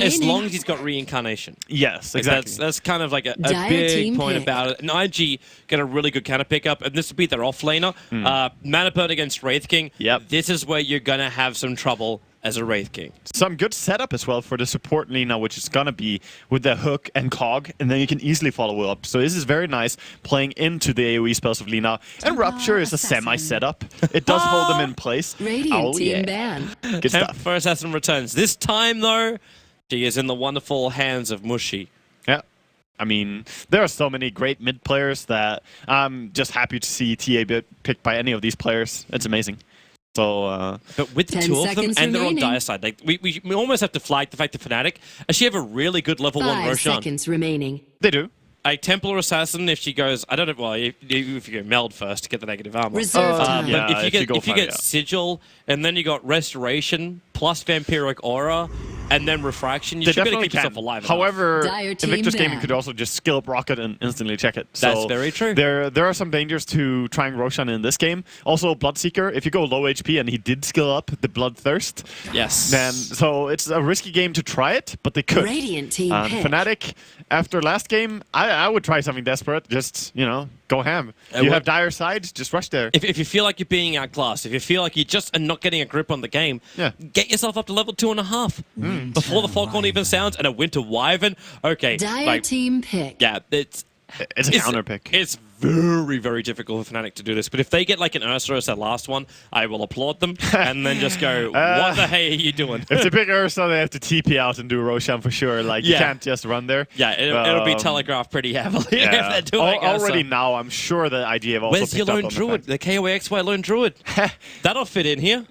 as long as he's got reincarnation. Yes, Like exactly. that's kind of like a big point about it. And IG get a really good counter pickup, and this would be their offlaner. Mana burn against Wraith King. Yep. This is where you're gonna have some trouble as a Wraith King. Some good setup as well for the support Lina, which is gonna be with the hook and cog, and then you can easily follow up. So this is very nice playing into the AoE spells of Lina. And Rupture is a semi-setup. It does hold them in place. Radiant team ban. Good stuff. For Assassin returns. This time though, she is in the wonderful hands of Mushi. Yeah. I mean, there are so many great mid players that I'm just happy to see TA picked by any of these players. It's amazing. So, but with the 10 two of them, seconds and they're on remaining. dire side, like we almost have to flag the fact that Fnatic actually have a really good level 1 5 Roshan. seconds remaining. they do. A Templar Assassin, if she goes, I don't know, well, if you go Meld first to get the negative armor. Reserve time. Yeah, But if you get yeah. Sigil, and then you got Restoration, plus Vampiric Aura, and then Refraction, you They should be able to definitely keep yourself can. alive. However, Dire team Invictus Gaming ban. could also just skill up Rocket and instantly check it. That's So very true. There are some dangers to trying Roshan in this game. Also, Bloodseeker, if you go low HP and he did skill up the Bloodthirst, Yes. then so it's a risky game to try it, but they could. Radiant team pick. Fnatic, after last game, I would try something desperate. Just, go ham. You what- have dire sides, just rush there. If you feel like you're being outclassed, if you feel like you just are not getting a grip on the game, Yeah. get yourself up to level 2.5 before the Foghorn even sounds, and a Winter Wyvern. Okay, Dire like, team pick. yeah, It's a counter pick. It's very, very difficult for Fnatic to do this. But if they get like an Ursa as their last one, I will applaud them and then just go, what the hey are you doing? If they pick Ursa, they have to TP out and do Roshan for sure. Like, you Yeah. can't just run there. Yeah, it'll be telegraphed pretty heavily if they're doing Already Ursa. now, I'm sure the idea have also Where's your picked up Lone on the Druid? fact- The KOXY Lone Druid. That'll fit in here.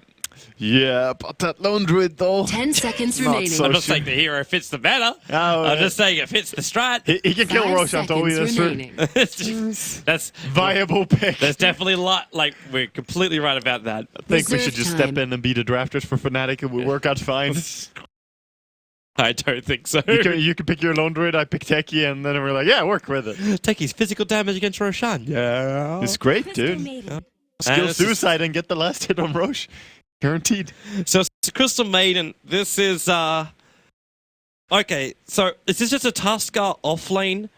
Yeah, but that Lone Druid, though. 10 seconds Not remaining. so I'm not sure. saying the hero fits the meta. Oh, I'm just saying it fits the strat. He can kill 5 Roshan, totally. seconds That's true. remaining. It's just- that's Viable pick. There's definitely a lot. Like we're completely right about that. I think we Reserve should just time. step in and be the drafters for Fnatic. It will work out fine. I don't think so. you can pick your Lone Druid, I pick Techie, and then we're like, yeah, work with it. Take his physical damage against Roshan. Yeah. It's great, dude. Skill it's suicide and get the last hit on Roche. Guaranteed. So Crystal Maiden, this is okay, so is this just a Tuskar offlane?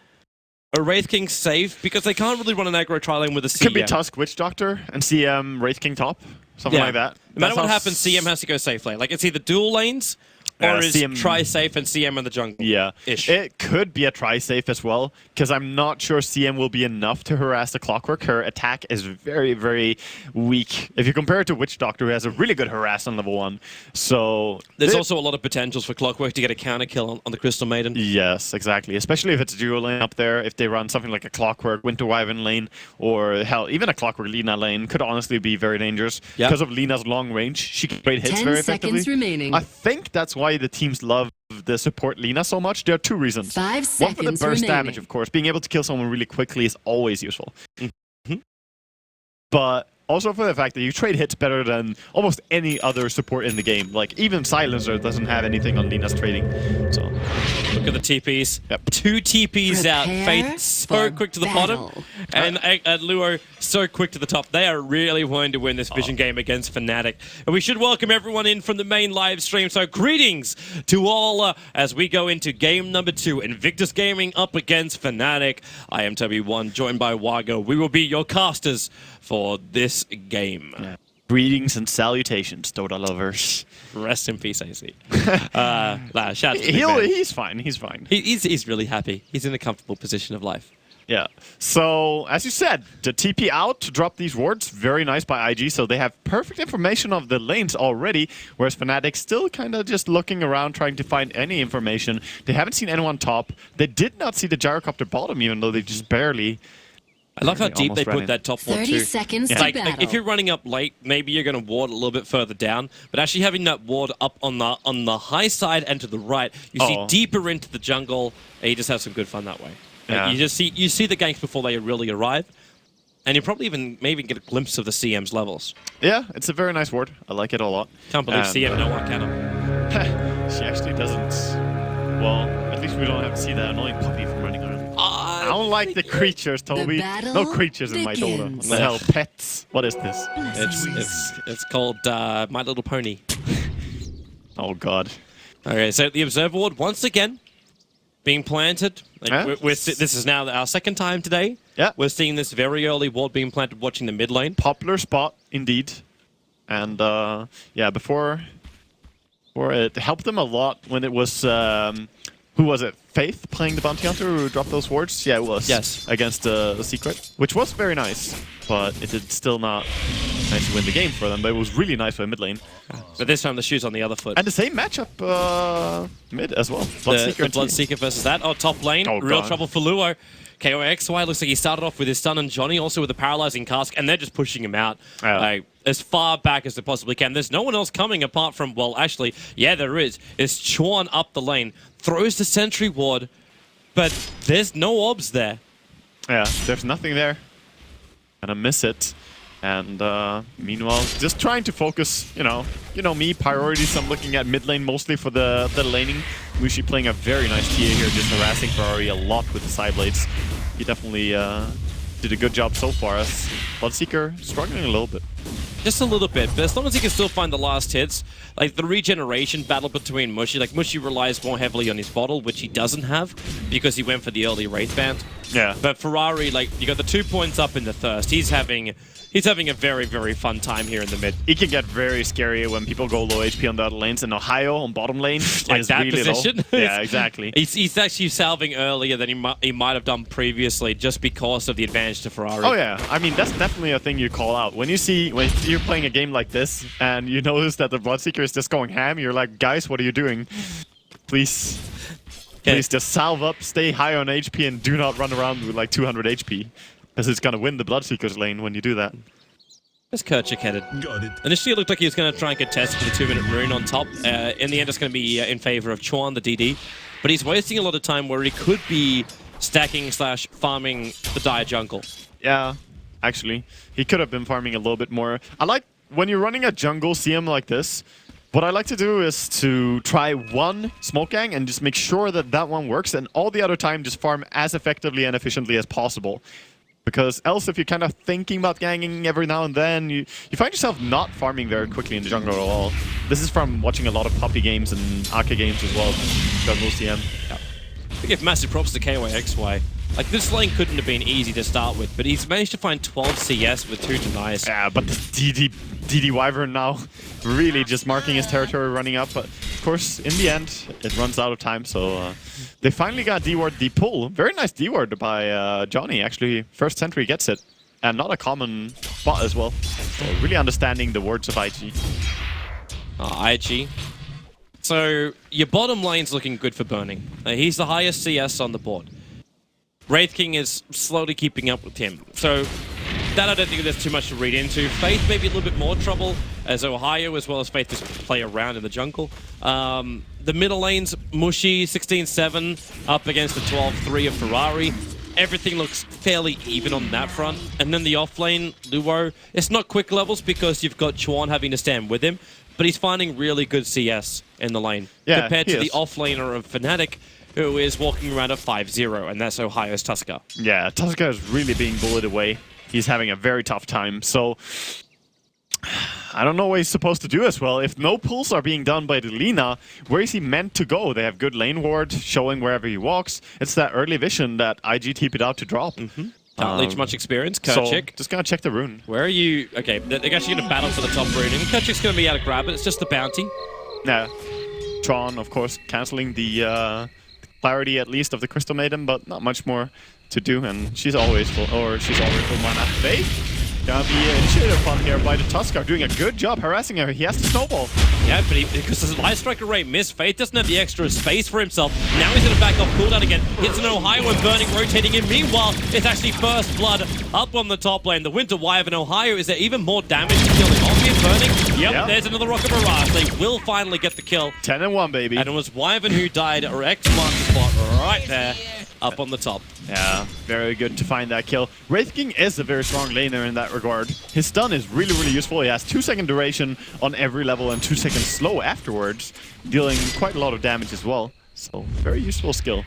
A Wraith King safe? Because they can't really run an aggro tri-lane with a CM. Could be Tusk Witch Doctor and CM Wraith King top. Something like that. No matter That what sounds- happens, CM has to go safe lane. Like it's either dual lanes or is CM tri-safe and CM in the jungle. Yeah. Ish. It could be a tri-safe as well, because I'm not sure CM will be enough to harass the Clockwork. Her attack is very, very weak. If you compare it to Witch Doctor, who has a really good harass on level 1. So There's also a lot of potentials for Clockwork to get a counter kill on the Crystal Maiden. Yes, exactly. Especially if it's a dual lane up there. If they run something like a Clockwork Winter Wyvern lane, or hell, even a Clockwork Lina lane, could honestly be very dangerous. Yep. Because of Lina's long range, she can create hits 10 very effectively. seconds remaining. I think that's why the teams love the support Lina so much. There are 2 reasons. 5 One seconds for the burst remaining. damage, of course. Being able to kill someone really quickly is always useful. Mhm. But also for the fact that you trade hits better than almost any other support in the game. Like, even Silencer doesn't have anything on Lina's trading. So, Look at the TPs. Yep. 2 TPs out. Prepare Faith so for quick to the battle. bottom. And Luo so quick to the top. They are really wanting to win this Vision game against Fnatic. And we should welcome everyone in from the main live stream. So greetings to all as we go into game number 2. Invictus Gaming up against Fnatic. I am Toby1, joined by Wago. We will be your casters for this game. yeah. Greetings and salutations, Dota lovers. Rest in peace, AC. Shout out to the big man. He's fine. He's fine. He's really happy. He's in a comfortable position of life. Yeah. So, as you said, the TP out to drop these wards, very nice by IG. So they have perfect information of the lanes already, whereas Fnatic still kind of just looking around, trying to find any information. They haven't seen anyone top. They did not see the Gyrocopter bottom, even though they just barely... I love how deep almost they ran put in. that top ward 30 too. seconds Like, to battle. if you're running up late, maybe you're going to ward a little bit further down. But actually having that ward up on the high side and to the right, you see deeper into the jungle, and you just have some good fun that way. Like, Yeah. you see the ganks before they really arrive, and you probably maybe get a glimpse of the CM's levels. Yeah, it's a very nice ward. I like it a lot. Can't believe CM no Arcana. She actually doesn't... Well, at least we don't have to see that annoying puppy from running around. I don't like the creatures, Toby. battle No creatures in my Dota. What begins. the hell? Pets? What is this? It's called My Little Pony. Oh, God. Okay, so the observer ward once again being planted. Like, Yeah. this is now our second time today. Yeah. We're seeing this very early ward being planted, watching the mid lane. Popular spot indeed, and yeah, before it helped them a lot when it was who was it? Faith playing the bounty hunter who dropped those wards. Yeah, it was. Yes. Against the secret, which was very nice, but it did still not nice to win the game for them. But it was really nice for mid lane. But this time the shoe's on the other foot. And the same matchup mid as well. The Bloodseeker versus that. Oh, top lane. Oh, Real God. trouble for Luo. KOXY looks like he started off with his stun and Johnny, also with a paralyzing cask, and they're just pushing him out as far back as they possibly can. There's no one else coming apart from, well, actually, yeah, there is. It's Chorn up the lane, throws the sentry ward, but there's no orbs there. Yeah, there's nothing there. Gonna miss it. And meanwhile, just trying to focus, you know me, priorities. I'm looking at mid lane mostly for the laning. Mushi playing a very nice TA here, just harassing Ferrari a lot with the side blades. He definitely did a good job so far. As Bloodseeker struggling a little bit. Just a little bit, but as long as he can still find the last hits, like the regeneration battle between Mushi, like Mushi relies more heavily on his bottle, which he doesn't have because he went for the early Wraith Band. Yeah. But Ferrari, like, you got the 2 points up in the Thirst. He's having a very, very fun time here in the mid. It can get very scary when people go low HP on the other lanes, and Ohio on bottom lane Like is that really position? low. Yeah, exactly. He's actually salving earlier than he might have done previously just because of the advantage to Ferrari. Oh yeah, I mean that's definitely a thing you call out when you're playing a game like this and you notice that the Bloodseeker is just going ham. You're like, guys, what are you doing? Please just salve up, stay high on HP, and do not run around with like 200 HP, because it's gonna win the Bloodseeker's lane when you do that. Where's Kerchik headed? Got it. Initially, it looked like he was going to try and contest for the 2-minute rune on top. In the end, it's going to be in favor of Chorn, the DD. But he's wasting a lot of time where he could be stacking / farming the Dire jungle. Yeah, actually, he could have been farming a little bit more. I like when you're running a jungle CM like this. What I like to do is to try one smoke gang and just make sure that that one works, and all the other time just farm as effectively and efficiently as possible. Because else, if you're kind of thinking about ganging every now and then, you find yourself not farming very quickly in the jungle at all. This is from watching a lot of Puppy games and Ake games as well, jungle CM. Yeah. We give massive props to KYXY. Like, this lane couldn't have been easy to start with, but he's managed to find 12 CS with 2 denies. Yeah, but the DD Wyvern now really just marking his territory, running up. But of course, in the end, it runs out of time. So they finally got D-ward the pull. Very nice D-ward by Johnny. Actually, first sentry gets it. And not a common spot as well. So really understanding the words of IG. IG. So your bottom lane's looking good for Burning. He's the highest CS on the board. Wraith King is slowly keeping up with him. So that I don't think there's too much to read into. Faith maybe a little bit more trouble, as Ohio as well as Faith just play around in the jungle. The middle lane's Mushi, 16-7, up against the 12-3 of Ferrari. Everything looks fairly even on that front. And then the off lane, Luo, it's not quick levels because you've got Chorn having to stand with him, but he's finding really good CS in the lane. Yeah, compared to he the is. off-laner of Fnatic, who is walking around at 5-0, and that's Ohio's Tusker. Yeah, Tusker is really being bullied away. He's having a very tough time. So I don't know what he's supposed to do as well. If no pulls are being done by the Lina, where is he meant to go? They have good lane ward showing wherever he walks. It's that early vision that IG TP'd out to drop. Can't leech much experience. So Kerchik, just gonna check the rune. where are you? Okay, they're actually going to battle for the top rune, and Kerchik's going to be able to grab it. It's just the bounty. Yeah. Tron, of course, canceling the clarity at least of the Crystal Maiden, but not much more to do. And she's always full mana. Faith gonna be initiated upon here by the Tusker, doing a good job harassing her. He has to snowball. Yeah, but because his Life Striker rate missed, Faith doesn't have the extra space for himself. Now he's going to back off cooldown again. Hits an Ohio and Burning rotating in. Meanwhile, it's actually First Blood up on the top lane. The Winter Wyvern Ohio, is there even more damage to kill him off here, Burning? Yep, there's another Rocket Barrage. They will finally get the kill. 10-1, baby. And it was Wyvern who died, or X marked the spot right there, up on the top. Yeah, very good to find that kill. Wraith King is a very strong laner in that regard. His stun is really, really useful. He has 2-second duration on every level and 2-second slow afterwards, dealing quite a lot of damage as well. So, very useful skill.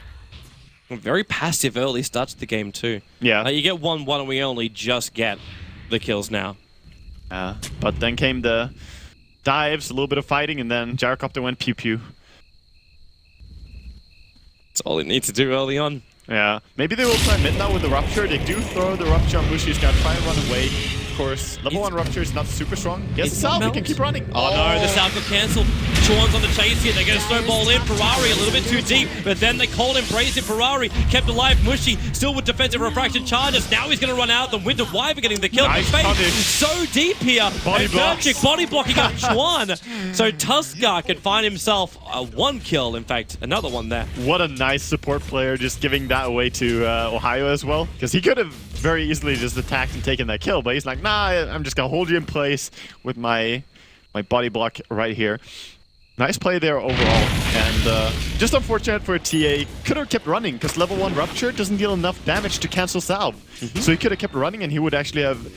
Very passive early start to the game too. Yeah. You get 1-1 and we only just get the kills now. But then came the dives, a little bit of fighting, and then Gyrocopter went pew-pew. That's all it needs to do early on. Yeah, maybe they will try mid now with the Rupture. They do throw the Rupture on Mushi. He's gonna try and run away. Of course, level 1 Rupture is not super strong. Yes, Salve, he can keep running. Oh no, the Salve got cancelled. Chuan's on the chase here. They're going to snowball in. Ferrari a little bit too deep, but then they called Embrace it. Ferrari kept alive. Mushi still with defensive refraction charges. Now he's going to run out. The Winter Wyvern getting the kill. Nice Faith punish. so deep here. Body And blocks. Nurkic body blocking up Chuan. So Tuskar can find himself one kill. In fact, another one there. What a nice support player, just giving that away to Ohio as well. Because he could have very easily just attacked and taken that kill, but he's like, nah, I'm just gonna hold you in place with my body block right here. Nice play there overall, and just unfortunate for TA. Could have kept running because level 1 Rupture doesn't deal enough damage to cancel Salve. So he could have kept running and he would actually have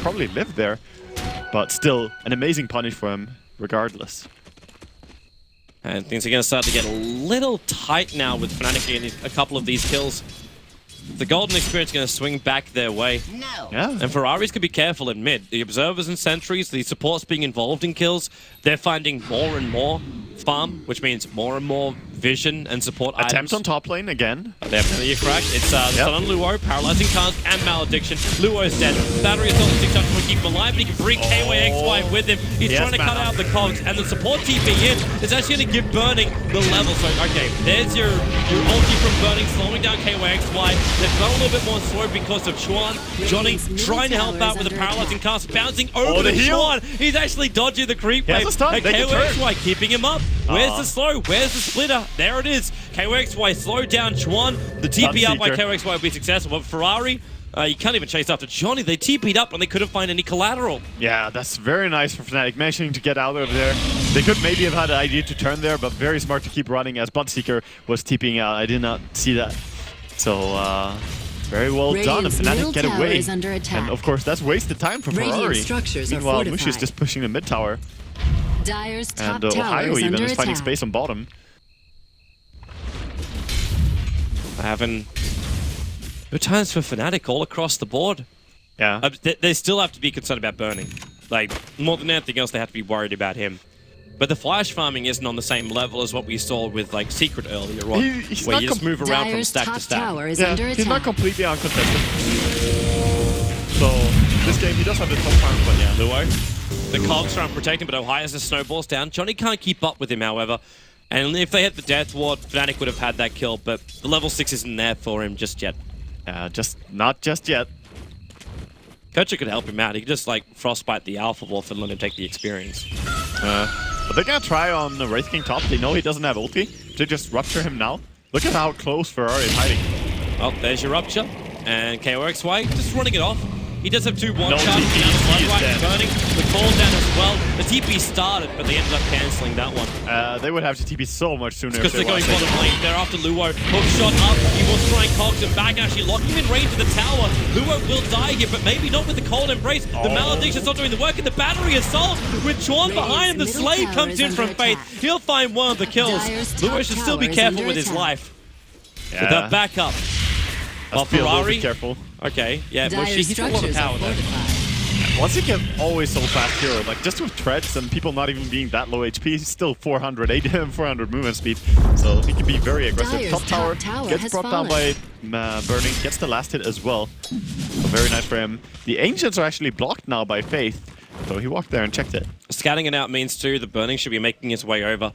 probably lived there. But still, an amazing punish for him regardless. And things are going to start to get a little tight now with Fnatic getting a couple of these kills. The Golden Experience is going to swing back their way. Yeah. And Ferraris can be careful in mid. The Observers and Sentries, the supports being involved in kills, they're finding more and more farm, which means more and more vision and support Attempts items. on top lane again. They have plenty of crack. It's the stun on Luo, paralyzing Cask and Malediction. Luo's dead. Battery assault 600 to keep him alive, but he can bring KYXY with him. He's trying to cut out the cogs, and the support TP in is actually going to give Burning the level. So, okay, there's your ulti from Burning, slowing down KYXY. They've gone a little bit more slow because of Chuan. Johnny trying to help out with a paralyzing Cask, bouncing over the to heal. Chuan. He's actually dodging the creep He has wave. a stun. And They can turn. KYXY keeping him up. Where's the slow? Where's the splitter? There it is. KYXY slowed down Chuan. The TP up by KYXY will be successful, but Ferrari, you can't even chase after Johnny. They TP'd up and they couldn't find any collateral. Yeah, that's very nice for Fnatic, managing to get out of there. They could maybe have had an idea to turn there, but very smart to keep running as Bloodseeker was TPing out. I did not see that. So, very well done. Radiant's Fnatic middle get tower away. is under attack. And of course, that's wasted time for Radiant Ferrari. structures are Meanwhile, Mushi is fortified. just pushing the mid tower. Dyer's top And tower Ohio is even under is finding attack. space on bottom. Having good times for Fnatic all across the board. Yeah. They still have to be concerned about Burning. Like, more than anything else, they have to be worried about him. But the flash farming isn't on the same level as what we saw with, like, Secret earlier on, He's where not you just move around from Dyer's stack top to stack. tower is Yeah, under attack. he's not completely uncontested. So, this game, he does have the top farm, but yeah. Luo, the cogs are unprotected, but Ohio has the snowballs down. Johnny can't keep up with him, however. And if they hit the Death Ward, Fnatic would have had that kill, but the level 6 isn't there for him just yet. Not just yet. Kocha could help him out. He could just, like, frostbite the Alpha Wolf and let him take the experience. But they're gonna try on the Wraith King top. They know he doesn't have ulti. They just rupture him now. Look at how close Ferrari is hiding. Oh, there's your Rupture. And KOXY just running it off. He does have 2 one No charges. TP, Now the he is Bloodright dead. burning. The call down as well. The TP started, but they ended up cancelling that one. They would have to TP so much sooner. Because if they're they going wanted. bottom lane. They're after Luo. Hook shot up. He will try and cogs him back. Actually lock him in range of the tower. Luo will die here, but maybe not with the cold embrace. The Malediction's not doing the work, and the battery assault with Chuan behind him. The middle Slave tower comes is in under from Faith. attack. He'll find one of the kills. Dyer's top Luo should still be tower is careful under with his attack. life. Yeah. With that backup. While Let's be a little Ferrari. bit careful. Okay, yeah, Dyer's Mushi, he's got a lot of structures are power there. fortified. Once he can always so fast hero, like just with treads and people not even being that low HP, he's still 400 movement speed, so he can be very aggressive. Dyer's Top tower top tower gets has brought down by Burning, gets the last hit as well. So very nice for him. The Ancients are actually blocked now by Faith, so he walked there and checked it. Scouting it out means too, the Burning should be making its way over.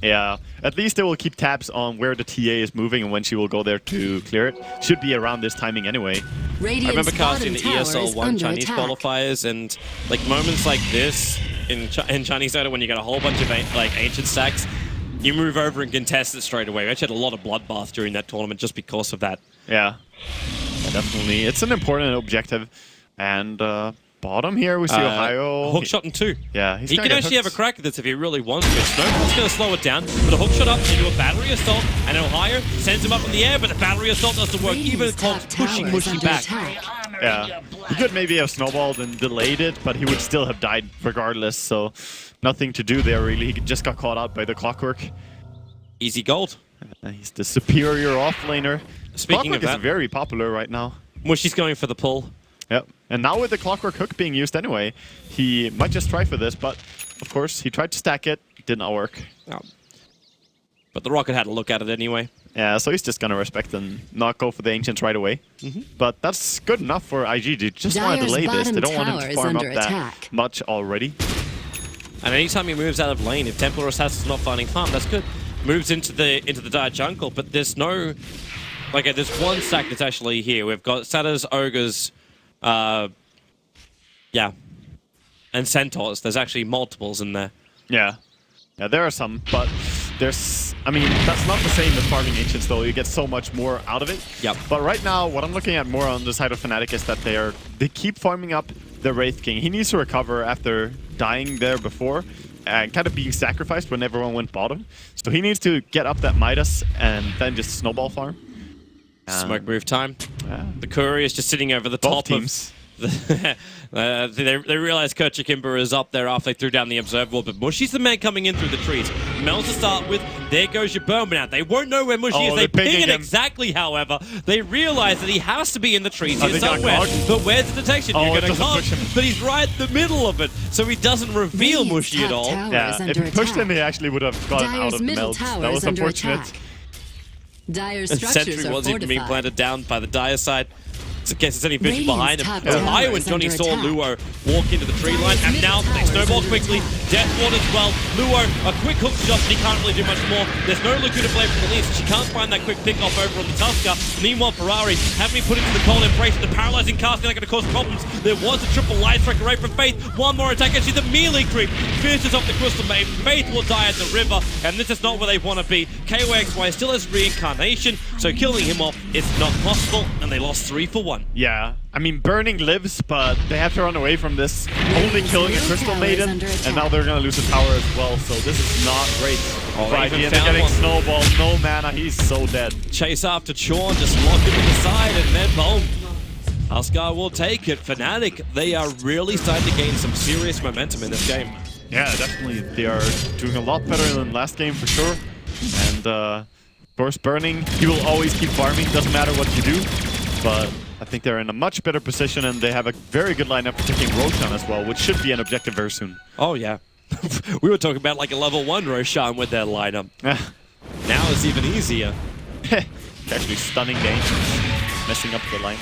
Yeah, at least they will keep tabs on where the TA is moving and when she will go there to clear it. Should be around this timing anyway. Radiant's I remember casting the bottom tower is ESL1 under Chinese attack. qualifiers, and like moments like this in Chinese Dota, when you get a whole bunch of like ancient stacks, you move over and contest it straight away. We actually had a lot of bloodbath during that tournament just because of that. Yeah, definitely. It's an important objective. And bottom here, we see Ohio. Hook shot in 2. Yeah, he's He gonna can get actually have a hooked. crack at this if he really wants to. Snowball's going to slow it down, but a hook shot up into a battery assault, and Ohio sends him up in the air, but the battery assault doesn't work. Even Radiant's Cogs top pushing tower is Mushi under back. attack. Yeah, he could maybe have snowballed and delayed it, but he would still have died regardless, so nothing to do there really. He just got caught out by the Clockwork. Easy gold. He's the superior offlaner. Speaking Clockwork of that, is very popular right now. Mushi's going for the pull. Yep, and now with the Clockwork Hook being used anyway, he might just try for this, but of course he tried to stack it, did not work. Oh. But the Rocket had a look at it anyway. Yeah, so he's just gonna respect and not go for the Ancients right away. But that's good enough for IG. They just want to Dire's delay this. They don't want him bottom to tower farm is up under that attack. much already. And anytime he moves out of lane, if Templar Assassin's not finding farm, that's good. Moves into the Dire jungle, but there's no... Like, there's one stack that's actually here. We've got Satyrs, Ogres, yeah, and Centaurs. There's actually multiples in there. Yeah. Yeah, there are some, but there's... I mean, that's not the same as farming Ancients, though. You get so much more out of it. Yep. But right now, what I'm looking at more on the side of Fnatic is that they keep farming up the Wraith King. He needs to recover after dying there before and kind of being sacrificed when everyone went bottom. So he needs to get up that Midas and then just snowball farm. Smoke move time. Yeah. The Courier is just sitting over the Both top teams. They realize Kerchikimber is up there after they threw down the observer wall, but Mushi's the man coming in through the trees. Mel's to start with. There goes your Burn out. They won't know where Mushi is. They ping it exactly, however. They realize that he has to be in the trees here somewhere. But where's the detection? You're going to come, but he's right in the middle of it, so he doesn't reveal Mushi at all. Yeah, if he pushed him, he actually would have gotten out of the melt. That was unfortunate. Dire's And structures Sentry are wasn't even being fortified. planted down by the Dire side. In case there's any vision behind him. Radiant's It was top higher tower when is Johnny under saw attack. Luo walk into the tree line, and now they snowball quickly. Deathward as well. Luo, a quick hook shot, but he can't really do much more. There's no Luku to play for the least. She can't find that quick pick-off over on the Tusker. Meanwhile, Ferrari having been put into the cold embrace. The paralyzing casting not going to cause problems. There was a triple light strike array from Faith. One more attack, and she's a melee creep. Finishes off the Crystal Maiden. Faith will die at the river, and this is not where they want to be. KOXY still has reincarnation, so killing him off is not possible, and they lost 3 for 1. Yeah. I mean, Burning lives, but they have to run away from this, only killing a Crystal Maiden, and now they're going to lose a tower as well, so this is not great. They even they're found getting one. snowballed, no mana, he's so dead. Chase after Chorn, just lock him to the side, and then boom. Ascar will take it. Fnatic, they are really starting to gain some serious momentum in this game. Yeah, definitely. They are doing a lot better than last game for sure. And of course, Burning, he will always keep farming, doesn't matter what you do. But I think they're in a much better position, and they have a very good lineup for taking Roshan as well, which should be an objective very soon. Oh, yeah. We were talking about like a level 1 Roshan with their lineup. Now it's even easier. Actually stunning the Ancients, messing up the line.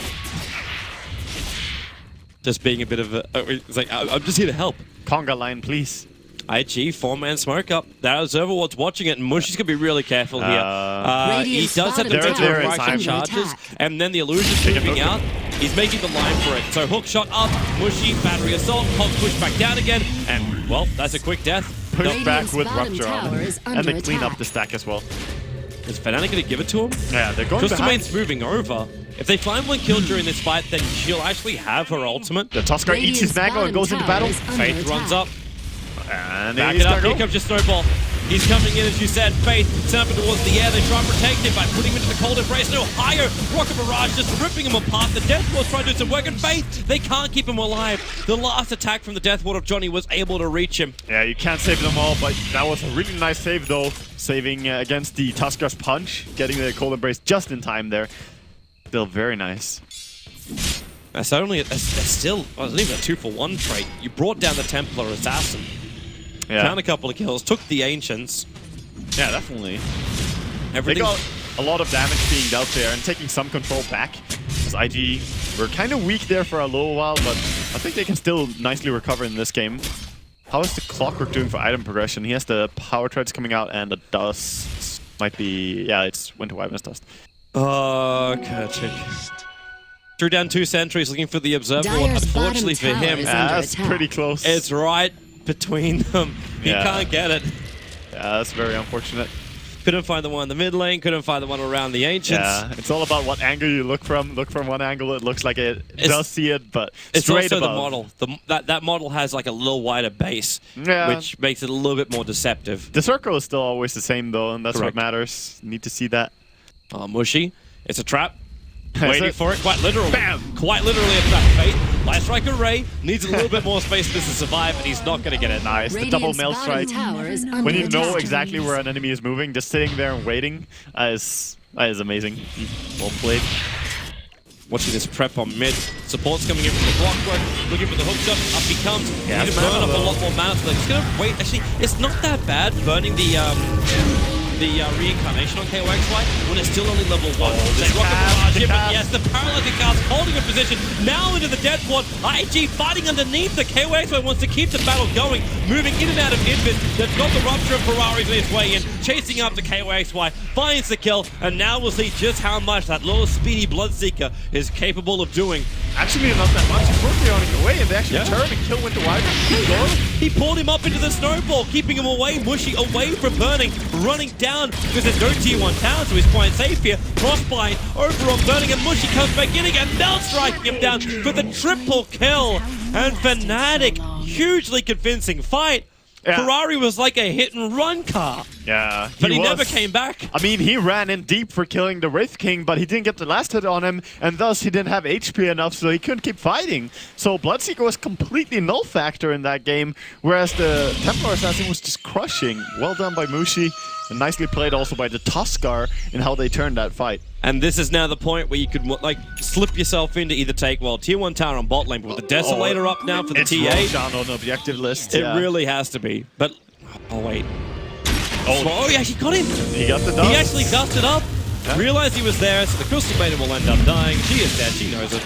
Just being a bit of a... It's like, I'm just here to help. Conga line, please. IG, 4-man smoke up. That observer what's watching it, and Mushi's going to be really careful here. He does have the Radiant's mental bottom fraction tower charges, attack. and then the illusion's moving out. He's making the line for it. So hook shot up, Mushi, battery assault, Hog push back down again, and, well, that's a quick death. Push Radiant's back with bottom Rupture on tower it. is And under they clean up attack. the stack as well. Is Fnatic going to give it to him? Yeah, they're going Crystal behind. Main's moving over. If they find one kill during this fight, then she'll actually have her ultimate. The Tusker eats his mango and goes into battle. Faith runs up. And Back he's it up, gonna here go. comes your snowball. He's coming in, as you said. Faith sent up towards the air. They try and protect him by putting him into the cold embrace. No higher. Rocket Barrage just ripping him apart. The Death Ward's trying to do some work, and Faith, they can't keep him alive. The last attack from the Death Ward of Johnny was able to reach him. Yeah, you can't save them all, but that was a really nice save though. Saving against the Tusker's punch. Getting the cold embrace just in time there. Still very nice. That's only, that's still, wasn't even a 2-for-1 trait. You brought down the Templar Assassin. Yeah, Found a couple of kills, took the Ancients. yeah, definitely. They Everything. got a lot of damage being dealt there and taking some control back. As IG were kind of weak there for a little while, but I think they can still nicely recover in this game. How is the Clockwork doing for item progression? He has the Power Treads coming out and the Dust might be... Yeah, it's Winter Wyvern's Dust. Oh, Kerchik. Threw down 2 sentries looking for the Observer. Dire's Unfortunately for bottom tower him, is under That's attack. pretty close. it's right between them. He Yeah. can't get it. Yeah, that's very unfortunate. Couldn't find the one in the mid lane, couldn't find the one around the Ancients. Yeah, it's all about what angle you look from. Look from one angle, it looks like it does see it, but It's straight also above. the model. That model has like a little wider base, Yeah. which makes it a little bit more deceptive. The circle is still always the same though, and that's Correct. what matters. Need to see that. Oh, Mushi. It's a trap. Is Waiting it? for it. Quite literally. Bam! Quite literally a trap. Faith. Light Strike Array. Needs a little bit more space just to survive, and he's not going to get it. Nice. The double Radiant's mail bottom strike. tower is under When you know attack. exactly where an enemy is moving, just sitting there and waiting is amazing. Well played. Watching this prep on mid. Support's coming in from the Clockwork. Looking for the hook shot. Up he comes. Yeah, Need to mana burn up a though. lot more mana. So they're just going to wait. Actually, it's not that bad burning the the reincarnation on KOXY when it's still only level 1. They rocket cast, barrage the here, but cast. yes, the paralytic cast holding a position. Now into the death ward. IG fighting underneath. The KOXY wants to keep the battle going, moving in and out of Invictus. They've got the rupture of Ferraris on his way in, chasing up the KOXY, finds the kill, and now we'll see just how much that little speedy Bloodseeker is capable of doing. Actually, not that much. He's quickly running away, and they actually Yeah. turn and kill Winter Wyvern. He pulled him up into the snowball, keeping him away, Mushy away from burning, running down because there's no tier 1 town, so he's quite safe here. Frostbite over on burning, and Mushy comes back in again, now striking him down for the triple kill. And Fnatic, hugely convincing fight. Yeah. Ferrari was like a hit-and-run car, Yeah, but he was. never came back. I mean, he ran in deep for killing the Wraith King, but he didn't get the last hit on him, and thus he didn't have HP enough, so he couldn't keep fighting. So Bloodseeker was completely null factor in that game, whereas the Templar Assassin was just crushing. Well done by Mushi, and nicely played also by the Tuskar in how they turned that fight. And this is now the point where you could like slip yourself into either take, well, tier 1 tower on bot lane, but with the Desolator up now for the It's TA. Roshan on the objective list. It yeah. really has to be. But, oh wait. Oh, Oh, he actually got him. he got the dust. He actually dusted up. Yeah. Realized he was there, so the Crystal Maiden will end up dying. She is dead, she knows it.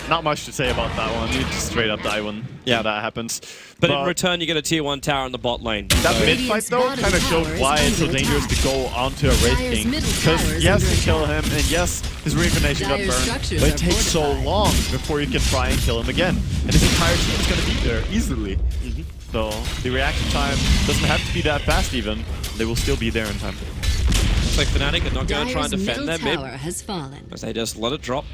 Not much to say about that one. You just straight up die when that happens. But in return, you get a tier 1 tower in the bot lane. That So- mid fight though Radiant's kind of bottom showed tower why is it's so under dangerous to attack. go onto a Wraith Dire's King. middle tower Because is yes, under you kill attack. him, and yes, his reincarnation got Dire's burned. structures But are it takes so fortified. long before you can try and kill him again. And his entire team is going to be there easily. So the reaction time doesn't have to be that fast even. They will still be there in time. Looks like Fnatic are not going to try and Dire's defend middle their tower mid, has fallen. as they just let it drop.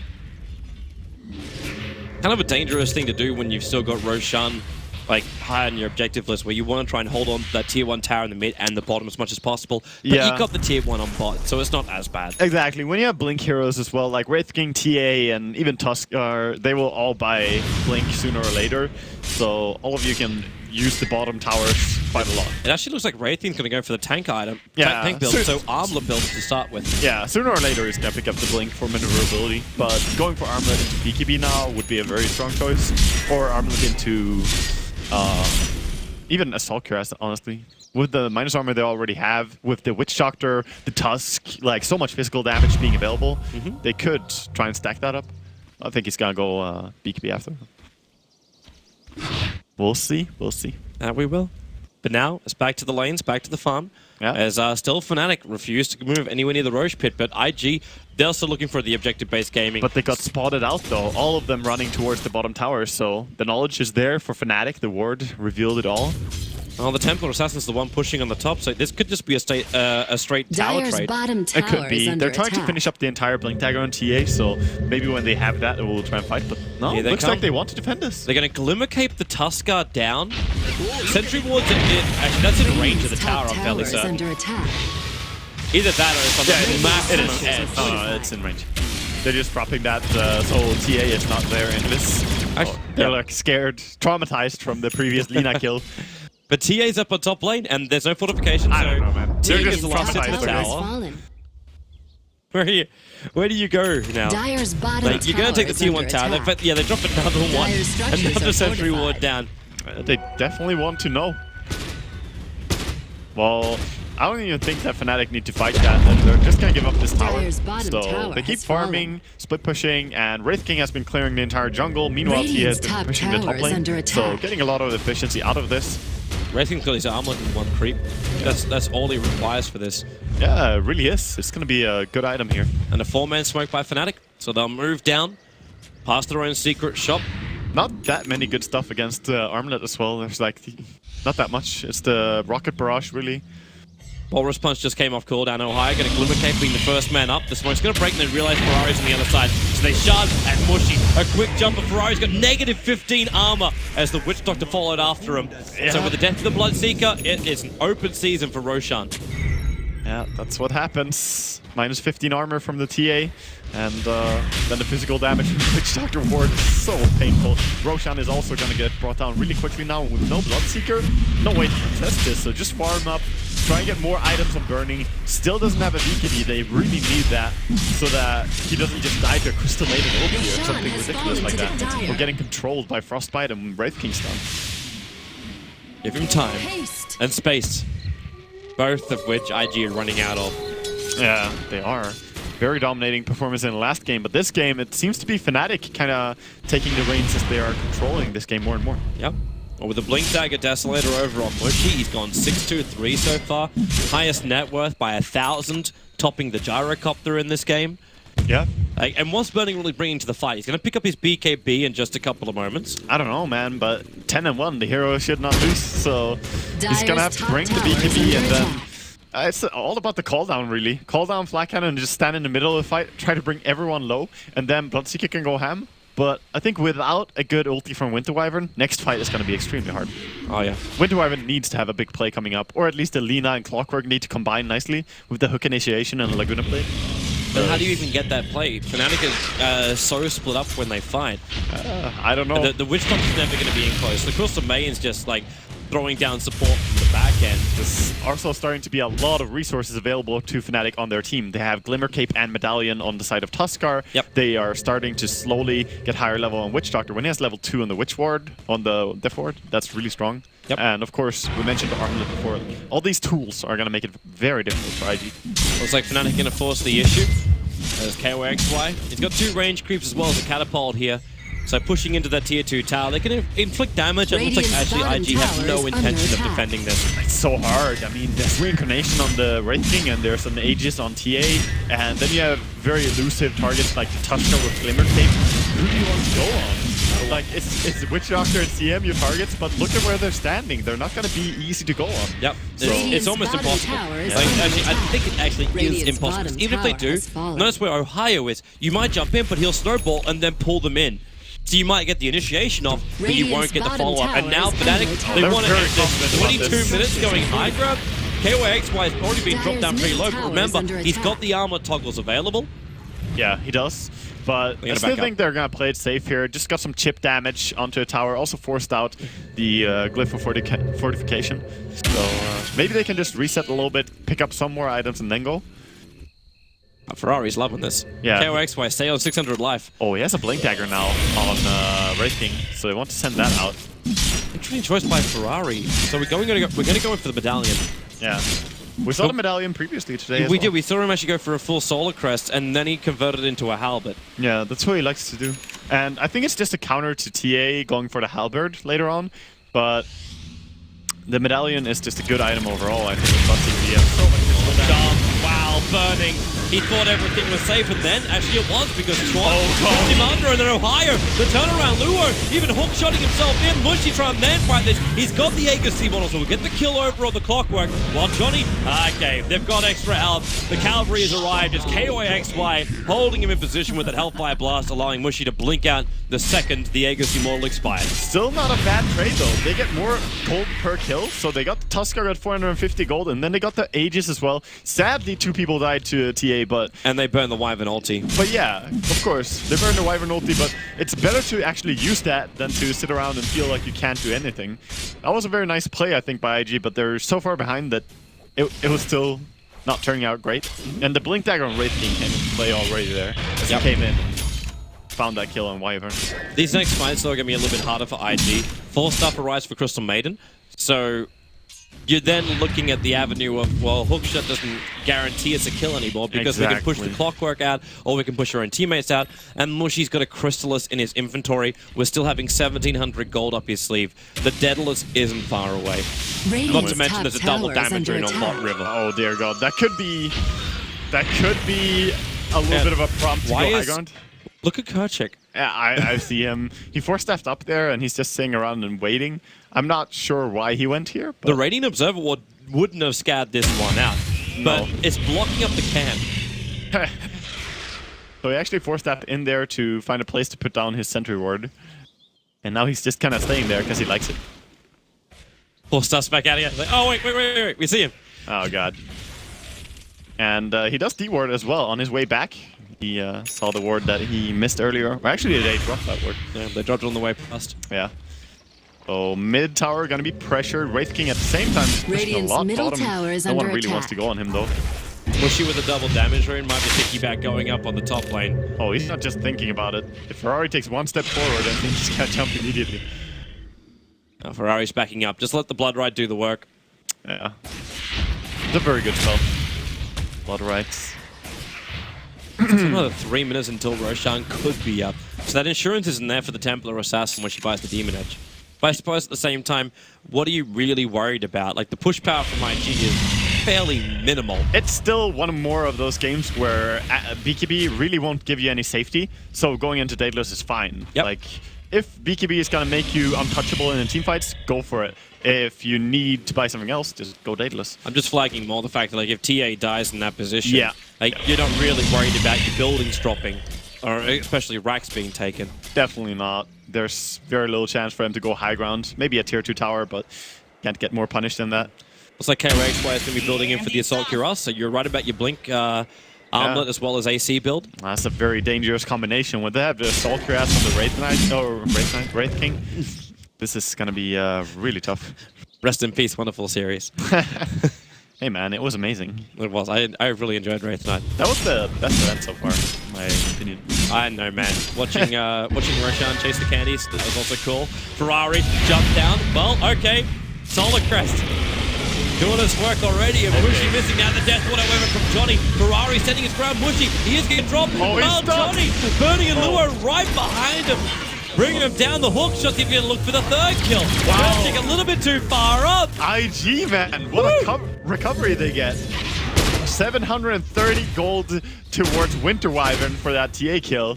Kind of a dangerous thing to do when you've still got Roshan like high on your objective list, where you want to try and hold on to that tier 1 tower in the mid and the bottom as much as possible. But Yeah. you got the tier 1 on bot, so it's not as bad. Exactly. When you have Blink heroes as well, like Wraith King, TA, and even Tuskar, they will all buy Blink sooner or later. So all of you can use the bottom towers quite a lot. It actually looks like Wraithing's going to go for the tank item, Yeah. tank build, so armlet build to start with. Yeah, sooner or later he's gonna pick up the Blink for maneuverability, but going for Armlet into BKB now would be a very strong choice. Or Armlet into even Assault Cuirass, honestly. With the minus armor they already have, with the Witch Doctor, the Tusk, like so much physical damage being available, they could try and stack that up. I think he's gonna go BKB after. We'll see, we'll see. We will. But now, it's back to the lanes, back to the farm. Yeah. As still Fnatic refused to move anywhere near the Roche pit, but IG, they're still looking for the objective-based gaming. But they got spotted out though, all of them running towards the bottom tower, so the knowledge is there for Fnatic, the ward revealed it all. well, the Templar Assassin's the one pushing on the top, so this could just be a straight tower Dire's trade. bottom It tower could be. is under They're trying attack. to finish up the entire Blink Dagger on TA, so maybe when they have that, we'll try and fight. But no, Here they looks come. like they want to defend this. They're going to Glimmer Cape the Tuskar down. Sentry Ward's actually, that's in range of the tower, I'm fairly Tower is certain. under attack. Either that or it's on Yeah, the it is. maximum It is. edge. It's in range. They're just dropping that, so TA is not there in this. They're like scared, traumatized from the previous Lina kill. But TA's up on top lane, and there's no fortification, I so don't know, man. TA They're gets just the last hit to the traumatized by Tower this. has tower. fallen. Where do you go now? Dire's bottom Like, you're going to take the is tier 1 under tower, attack. they drop another one, Dire's structures another are Sentry Ward fortified. down. They definitely want to know. Well, I don't even think that Fnatic need to fight that, and they're just gonna give up this tower. Dire's bottom So tower they keep has farming, split pushing, and Wraith King has been clearing the entire jungle. Meanwhile, he has Radiant's been top pushing the tower top is lane. under So attack. getting a lot of efficiency out of this. Wraithing's got his armlet in one creep. That's all he requires for this. Yeah, it really is. It's gonna be a good item here. And a 4-man smoke by Fnatic, so they'll move down, past their own secret shop. Not that many good stuff against Armlet as well. There's like not that much. It's the Rocket Barrage really. Walrus Punch just came off cooldown. Ohio going to Glimmer Cape being the first man up. The smoke's going to break and they realize Ferrari's on the other side. So they shard and Mushy. A quick jump, but Ferrari's got negative 15 armor as the Witch Doctor followed after him. Yeah. So with the death of the Bloodseeker, it is an open season for Roshan. Yeah, that's what happens. Minus 15 armor from the TA, and then the physical damage from the Witch Doctor Ward is so painful. Roshan is also going to get brought down really quickly now with no Bloodseeker. No way to contest this, so just farm up, try and get more items on burning. Still doesn't have a BKB, they really need that, so that he doesn't just die to a Crystal Maiden ulti or Roshan something has ridiculous fallen like to the that. Dire. We're getting controlled by Frostbite and Wraith King stun. Give him time Haste. and space. both of which IG are running out of. Yeah, they are. Very dominating performance in the last game, but this game, it seems to be Fnatic kind of taking the reins as they are controlling this game more and more. Yep. Well, with the Blink Dagger Desolator over on Mushy, he's gone 6-2-3 so far. Highest net worth by 1,000, topping the Gyrocopter in this game. Yeah. And what's Burning really bringing to the fight? He's going to pick up his BKB in just a couple of moments. I don't know, man, but 10-1, the hero should not lose, so he's going to have to bring the BKB and then... it's all about the call down, really. Call down Flat Cannon and just stand in the middle of the fight, try to bring everyone low, and then Bloodseeker can go ham. But I think without a good ulti from Winter Wyvern, next fight is going to be extremely hard. Oh, yeah. Winter Wyvern needs to have a big play coming up, or at least the Lina and Clockwork need to combine nicely with the Hook Initiation and the Laguna play. But how do you even get that play? Fnatic is so split up when they fight. I don't know. The Witch Doctor's never going to be in close. The Crystal Maiden's just like throwing down support from the back end. There's also starting to be a lot of resources available to Fnatic on their team. They have Glimmer Cape and Medallion on the side of Tuskar. Yep. They are starting to slowly get higher level on Witch Doctor. When he has level 2 on the Witch Ward, on the Death Ward, that's really strong. Yep. And of course, we mentioned the Armlet before. All these tools are going to make it very difficult for IG. Looks like Fnatic going to force the issue. There's KOXY. He's got 2 range creeps as well as a catapult here. So pushing into that tier 2 tower, they can inflict damage, and it looks like actually IG have no intention of defending this. It's so hard. I mean, there's Reincarnation on the Wraith King, and there's an Aegis on TA, and then you have very elusive targets like the Tushka with Glimmer Cape. Who do you want to go on? Like, it's Witch Doctor and CM your targets, but look at where they're standing. They're not going to be easy to go on. Yep, So it's almost impossible. Like, actually, I think it actually is impossible. Even if they do, notice where Ohio is. You might jump in, but he'll snowball and then pull them in. So you might get the initiation off, but you won't get the follow-up. And now Fnatic, they want to have 22 minutes going high grab. KOXY has already been dropped down pretty low, but remember, he's got the armor toggles available. Yeah, he does. But I still think they're going to play it safe here. Just got some chip damage onto a tower. Also forced out the Glyph of Fortification. So maybe they can just reset a little bit, pick up some more items, and then go. Ferrari's loving this. Yeah. KOXY, stay on 600 life. Oh, he has a Blink Dagger now on Wraith King, so they want to send that out. Interesting choice by Ferrari. So we're going to go in for the Medallion. Yeah. We saw the Medallion previously today as We did. We saw him actually go for a full Solar Crest, and then he converted it into a Halberd. Yeah, that's what he likes to do. And I think it's just a counter to TA going for the Halberd later on, but the Medallion is just a good item overall. I think it's busting DM so much cooldown. Wow, burning. He thought everything was safe, and then actually it was because Swan pushed him under and then Ohio. The turnaround, Luo even hook-shotting himself in. Mushy trying to man fight this. He's got the Aegis model, so we'll get the kill over on the Clockwork. While Johnny, okay, they've got extra health. The cavalry has arrived. It's KOXY holding him in position with that Hellfire Blast, allowing Mushy to blink out the second the Aegis Immortal expires. Still not a bad trade though. They get more gold per kill, so they got the Tuskar at 450 gold, and then they got the Aegis as well. Sadly, 2 people died to TA, but... And they burn the Wyvern ulti. But yeah, of course, they burn the Wyvern ulti, but it's better to actually use that than to sit around and feel like you can't do anything. That was a very nice play, I think, by IG, but they're so far behind that it was still not turning out great. And the Blink Dagger on Wraith King came into play already there. As he came in. Found that kill on Wyvern. These next fights are going to be a little bit harder for IG. Forced up a rise for Crystal Maiden. So you're then looking at the avenue of, well, Hookshot doesn't guarantee it's a kill anymore because we can push the Clockwork out or we can push our own teammates out. And Mushy's got a Crystallis in his inventory. We're still having 1,700 gold up his sleeve. The Daedalus isn't far away. Not to mention there's a double damage rune on Lot River. Oh dear God, that could be a little bit of a prompt to go high ground. Look at Kerchik. Yeah, I see him. He 4-stepped up there and he's just sitting around and waiting. I'm not sure why he went here. But the Radiant Observer wouldn't have scoured this one out, but it's blocking up the camp. So he actually 4-stepped in there to find a place to put down his sentry ward. And now he's just kind of staying there because he likes it. Pulls us back out of here. Like, oh, wait. We see him. Oh, God. And he does D-ward as well on his way back. He saw the ward that he missed earlier. Or actually, they dropped that ward. Yeah, they dropped it on the way past. Yeah. So mid tower gonna be pressured. Wraith King at the same time is pushing a lot. Middle tower is no under one really attack. wants to go on him though. Mushy with a double damage rune might be piggyback going up on the top lane. Oh, he's not just thinking about it. If Ferrari takes 1 step forward, then he's gonna jump immediately. Now Ferrari's backing up. Just let the Blood Ride do the work. Yeah. It's a very good spell. Blood rights. It's another 3 minutes until Roshan could be up. So that insurance isn't there for the Templar Assassin when she buys the Demon Edge. But I suppose at the same time, what are you really worried about? Like, the push power from IG is fairly minimal. It's still one more of those games where BKB really won't give you any safety, so going into Daedalus is fine. Yep. Like, if BKB is gonna make you untouchable in the teamfights, go for it. If you need to buy something else, just go Daedalus. I'm just flagging more the fact that, like, if TA dies in that position, Yeah. like, you're not really worried about your buildings dropping, or especially racks being taken. Definitely not. There's very little chance for him to go high ground. Maybe a tier 2 tower, but can't get more punished than that. Looks like KRX is going to be building in for the Assault Cuirass, so you're right about your Blink armlet as well as AC build. That's a very dangerous combination. When they have the Assault Cuirass on the Wraith King, this is gonna be really tough. Rest in peace, wonderful series. Hey man, it was amazing. It was. I really enjoyed Wraith Knight. That was the best event so far, in my opinion. I know, man. Watching Roshan chase the candies, that was also cool. Ferrari jumped down. Well, okay. Solar Crest doing his work already, and Mushi missing out the death ward, however, from Johnny. Ferrari setting his ground. Mushi, he is getting dropped. Oh, he's well, stuck. Johnny burning a lure right behind him, bringing him down the hook shots. If you're going to look for the third kill. Wow. Take a little bit too far up. IG, man, what a recovery they get. 730 gold towards Winter Wyvern for that TA kill.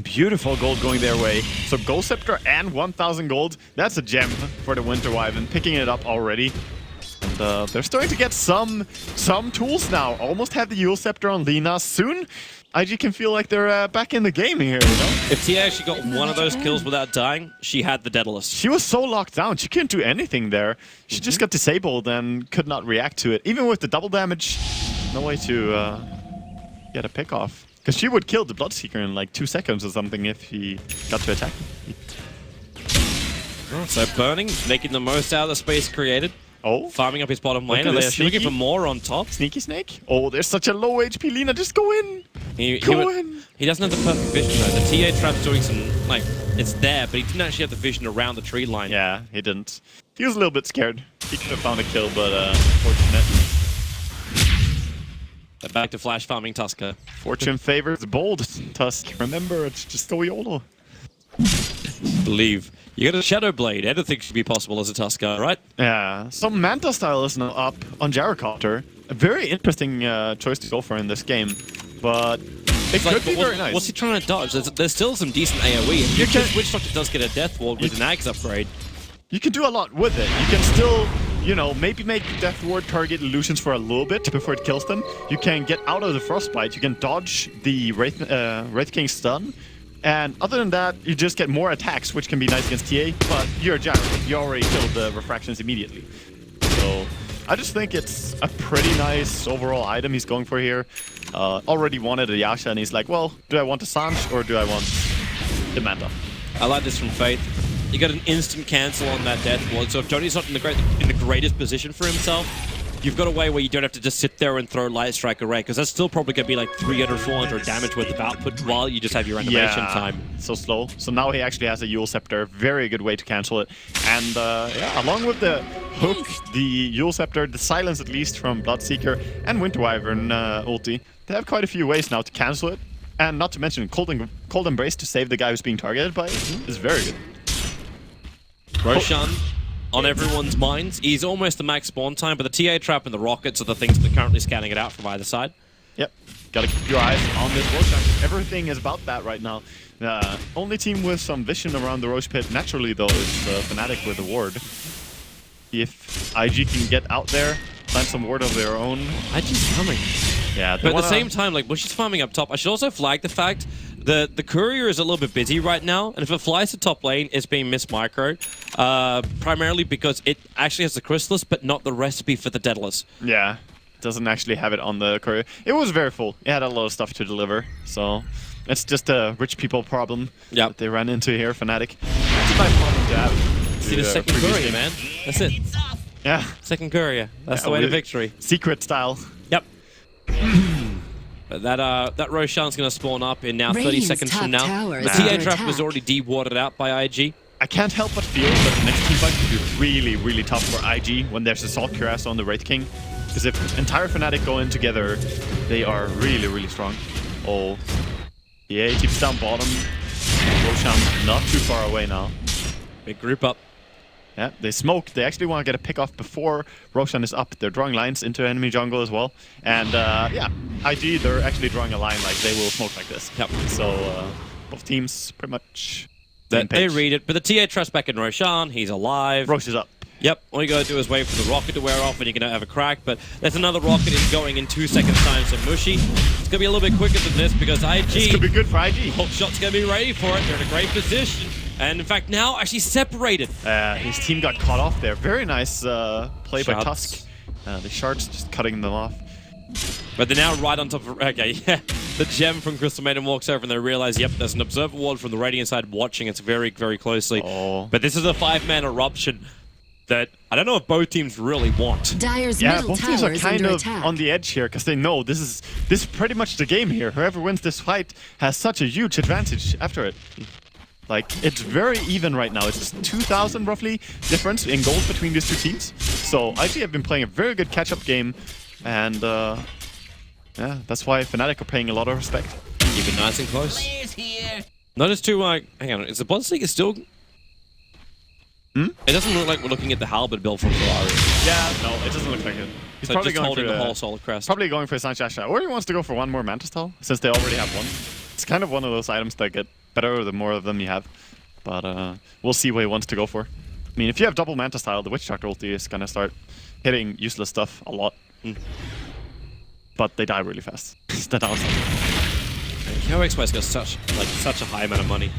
Beautiful gold going their way. So Gold Scepter and 1,000 gold. That's a gem for the Winter Wyvern, picking it up already. And they're starting to get some tools now. Almost have the Yule Scepter on Lina. Soon, IG can feel like they're back in the game here, you know? If Tia actually got one of those kills without dying, she had the Daedalus. She was so locked down. She couldn't do anything there. She just got disabled and could not react to it. Even with the double damage, no way to get a pick off. Because she would kill the Bloodseeker in like 2 seconds or something if he got to attack. So Burning, making the most out of the space created. Oh. Farming up his bottom lane, Look and at they're this looking sneaky. for more on top. Sneaky Snake. Oh, there's such a low HP Lina. Just go in. He doesn't have the perfect vision though. The TA trap's doing some, like, it's there, but he didn't actually have the vision around the tree line. Yeah, he didn't. He was a little bit scared. He could have found a kill, but unfortunate. But back to flash farming Tusker. Fortune favors bold, Tusk. Remember, it's just go YOLO. Believe. You got a Shadow Blade. Anything should be possible as a Tusker, right? Yeah, so Manta style is now up on Gyrocopter. A very interesting choice to go for in this game, but it could be very nice. What's he trying to dodge? There's still some decent AoE. Because Witch Doctor does get a Death Ward with an Aegis upgrade. You can do a lot with it. You can still, you know, maybe make Death Ward target illusions for a little bit before it kills them. You can get out of the Frostbite. You can dodge the Wraith King stun. And other than that, you just get more attacks, which can be nice against TA, but you're a Gyro. You already killed the refractions immediately. So I just think it's a pretty nice overall item he's going for here. Already wanted a Yasha, and he's like, well, do I want a Sanj or do I want the Manta? I like this from Faith. You got an instant cancel on that Death Ward, so if Johnny's not in the greatest position for himself, you've got a way where you don't have to just sit there and throw Light Strike array, because that's still probably going to be like 300, 400 damage worth of output while you just have your animation time. So slow. So now he actually has a Yule Scepter. Very good way to cancel it. And yeah, along with the hook, the Yule Scepter, the silence at least from Bloodseeker and Winter Wyvern ulti, they have quite a few ways now to cancel it. And not to mention Cold Embrace to save the guy who's being targeted by it is very good. Roshan on everyone's minds. He's almost the max spawn time, but the TA trap and the rockets are the things that are currently scanning it out from either side. Yep. Gotta keep your eyes on this Roshan. Everything is about that right now. Only team with some vision around the Roche Pit, naturally though, is Fnatic with the ward. If IG can get out there, plant some ward of their own. IG's coming. Yeah, but at the same time, like, Bush is farming up top. I should also flag the fact that the courier is a little bit busy right now, and if it flies to top lane, it's being mismicroed, primarily because it actually has the Chrysalis, but not the recipe for the Daedalus. Yeah, it doesn't actually have it on the courier. It was very full. It had a lot of stuff to deliver, so it's just a rich people problem that they ran into here, Fnatic. It's a nice problem to have. See the second courier, man. That's it. Yeah. Second courier. That's the way to victory. Secret style. Yep. But that Roshan's going to spawn up in now 30 Radiant's seconds from top now. tower The is TA under trap attack. was already de-warded out by IG. I can't help but feel that the next team fight could be really, really tough for IG when there's Assault Cuirass on the Wraith King. Because if entire Fnatic go in together, they are really, really strong. Oh, yeah, keeps down bottom. Roshan not too far away now. Big group up. Yeah, they smoke. They actually want to get a pick off before Roshan is up. They're drawing lines into enemy jungle as well. And yeah, IG, they're actually drawing a line like they will smoke like this. Yep. So both teams pretty much They read it, but the TA trusts back in Roshan. He's alive. Rosh is up. Yep, all you gotta do is wait for the rocket to wear off and you're gonna have a crack, but there's another rocket is going in 2 seconds time, so Mushi, it's gonna be a little bit quicker than this because IG... This could be good for IG. Hookshot's gonna be ready for it, they're in a great position. And in fact, now actually separated. His team got caught off there. Very nice play by Shards. Tusk. The shards just cutting them off. But they're now right on top of... Okay, yeah. The gem from Crystal Maiden walks over and they realize, yep, there's an observer ward from the Radiant side watching us very, very closely. Oh. But this is a 5-man eruption that I don't know if both teams really want. Dire's Yeah, middle both teams tower are is kind under of attack. on the edge here because they know this is pretty much the game here. Whoever wins this fight has such a huge advantage after it. Like, it's very even right now. It's 2,000 roughly difference in gold between these two teams. So IG have been playing a very good catch-up game, and yeah, that's why Fnatic are paying a lot of respect. Keep it nice and close. Notice too, hang on, is the Bundesliga still... It doesn't look like we're looking at the Halberd build from Ferrari. Yeah, no, it doesn't look like it. He's So probably just going holding for the whole Solar Crest. Probably going for a Sanshasha, or he wants to go for one more Mantis Towel, since they already have one. It's kind of one of those items that get better the more of them you have. But we'll see what he wants to go for. I mean, if you have double Mantis Tile, the Witch Doctor ulti is gonna start hitting useless stuff a lot. But they die really fast. It's the downside. KOXY's got such a high amount of money.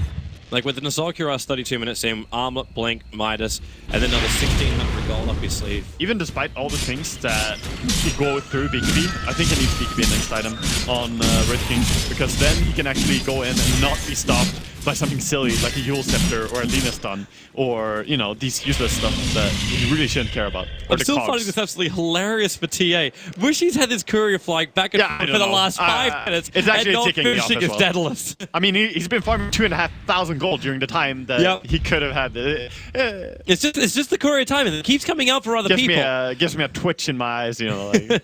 Like with the Nasal Cuirass 32 minutes in, Armlet, Blink, Midas, and then another 1,600 gold up his sleeve. Even despite all the things that he go through BKB, I think he needs BKB next item on Red King, because then he can actually go in and not be stopped by something silly like a Yule Scepter or a Lina Stun, or, you know, these useless stuff that he really shouldn't care about. Or I'm the still cogs. finding this absolutely hilarious for TA. Wish he's had this courier flying back and Yeah, I forth don't for the know. last 5 minutes it's actually and not ticking me off finishing as his well. Daedalus. I mean, he's been farming 2,500 gold during the time that he could have had. It's just the courier timing that keeps coming out for other Gives people. gives me a twitch in my eyes, you know. Like,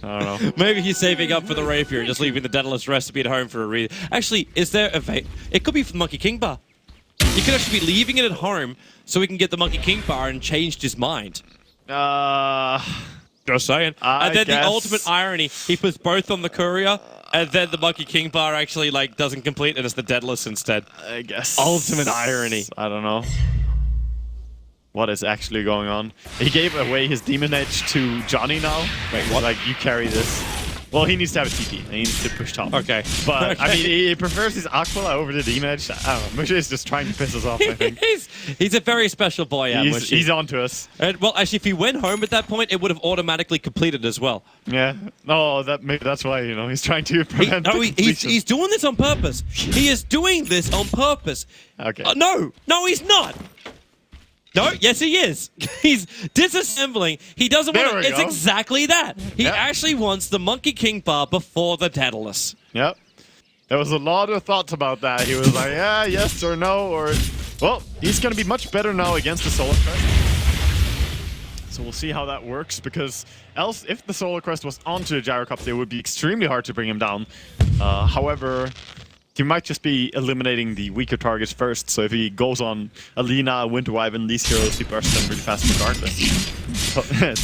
I don't know. Maybe he's saving up for the rapier and just leaving the Daedalus recipe at home for a reason. Actually, is there a it could be for the Monkey King bar. He could actually be leaving it at home so he can get the Monkey King bar and changed his mind. Just saying. And then the ultimate irony, he puts both on the courier, and then the Monkey King bar actually like doesn't complete, and it's the Daedalus instead. I guess. Ultimate irony. I don't know. What is actually going on? He gave away his Demon Edge to Johnny now. Wait, what? Like, you carry this. Well, he needs to have a TP, and he needs to push top. Okay. But, I mean, he prefers his Aquila over the Demon Edge. I don't know. Mushi is just trying to piss us off, I think. he's a very special boy, yeah, Mushi. He's on to us. And, well, actually, if he went home at that point, it would have automatically completed as well. Yeah. No, maybe that's why, you know, he's trying to prevent the completion. He's doing this on purpose. He is doing this on purpose. Okay. No, he's not. No, yes he is. He's disassembling. He doesn't want to. It's exactly that. He actually wants the Monkey King bar before the Daedalus. Yep. There was a lot of thoughts about that. He was like, yeah, yes or no, or... Well, he's going to be much better now against the Solar Crest. So we'll see how that works, because else, if the Solar Crest was onto the Gyrocops, it would be extremely hard to bring him down. However... He might just be eliminating the weaker targets first, so if he goes on Alina, Winter Wyvern, these heroes, he bursts them really fast regardless.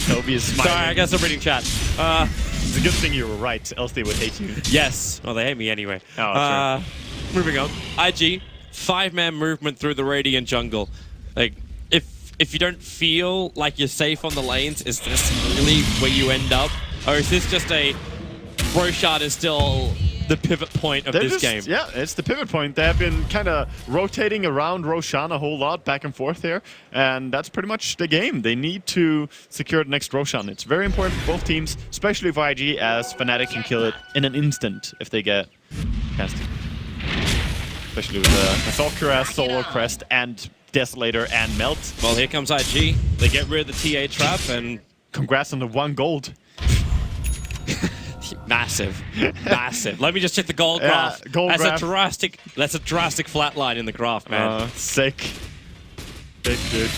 He'll be smiling. Sorry, I guess I'm reading chat. It's a good thing you were right, else they would hate you. Yes. Well, they hate me anyway. Oh, sure. Moving on. IG, 5-man movement through the Radiant jungle. Like, if you don't feel like you're safe on the lanes, is this really where you end up? Or is this just a... Broshard is still... the pivot point of this game. Yeah, it's the pivot point. They have been kind of rotating around Roshan a whole lot, back and forth here, and that's pretty much the game. They need to secure the next Roshan. It's very important for both teams, especially for IG, as Fnatic can kill it in an instant if they get casted. Especially with the Assault Cuirass, Solar Crest, and Desolator, and Melt. Well, here comes IG. They get rid of the TA trap, and... Congrats on the 1 gold. Massive. Massive. Let me just check the gold graph. Gold graph. That's a drastic flat line in the graph, man. Sick. Sick, dude.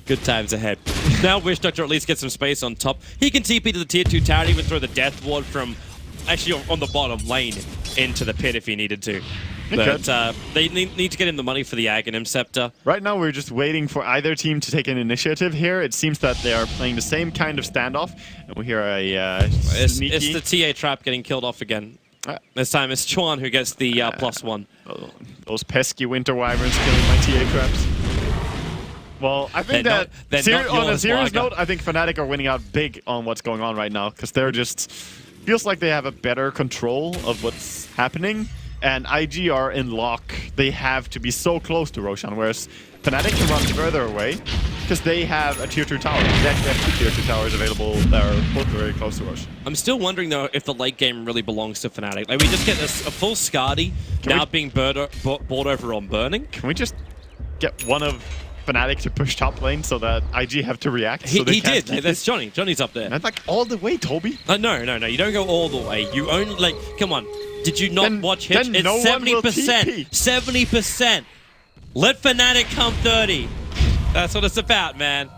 Good times ahead. Now Wish Doctor at least gets some space on top. He can TP to the tier 2 tower, even throw the Death Ward from actually on the bottom lane into the pit if he needed to. But they need to get him the money for the Aghanim Scepter. Right now, we're just waiting for either team to take an initiative here. It seems that they are playing the same kind of standoff. And we hear a sneaky... It's the TA trap getting killed off again. This time it's Chuan who gets the +1. Oh, those pesky winter wyverns killing my TA traps. Well, I think on a serious note, I think Fnatic are winning out big on what's going on right now, because they're just... feels like they have a better control of what's happening, and IG are in lock. They have to be so close to Roshan, whereas Fnatic can run further away, because they have a tier 2 tower. They actually have 2 tier 2 towers available that are both very close to Roshan. I'm still wondering, though, if the late game really belongs to Fnatic. Like, we just get a full Skadi now being bought over on Burning. Can we just get one of Fnatic to push top lane so that IG have to react? He did. That's Johnny. Johnny's up there. And like all the way, Toby. No. You don't go all the way. You only, like, come on. Did you not watch Hitch? It's no 70%. 70%. Let Fnatic come 30. That's what it's about, man.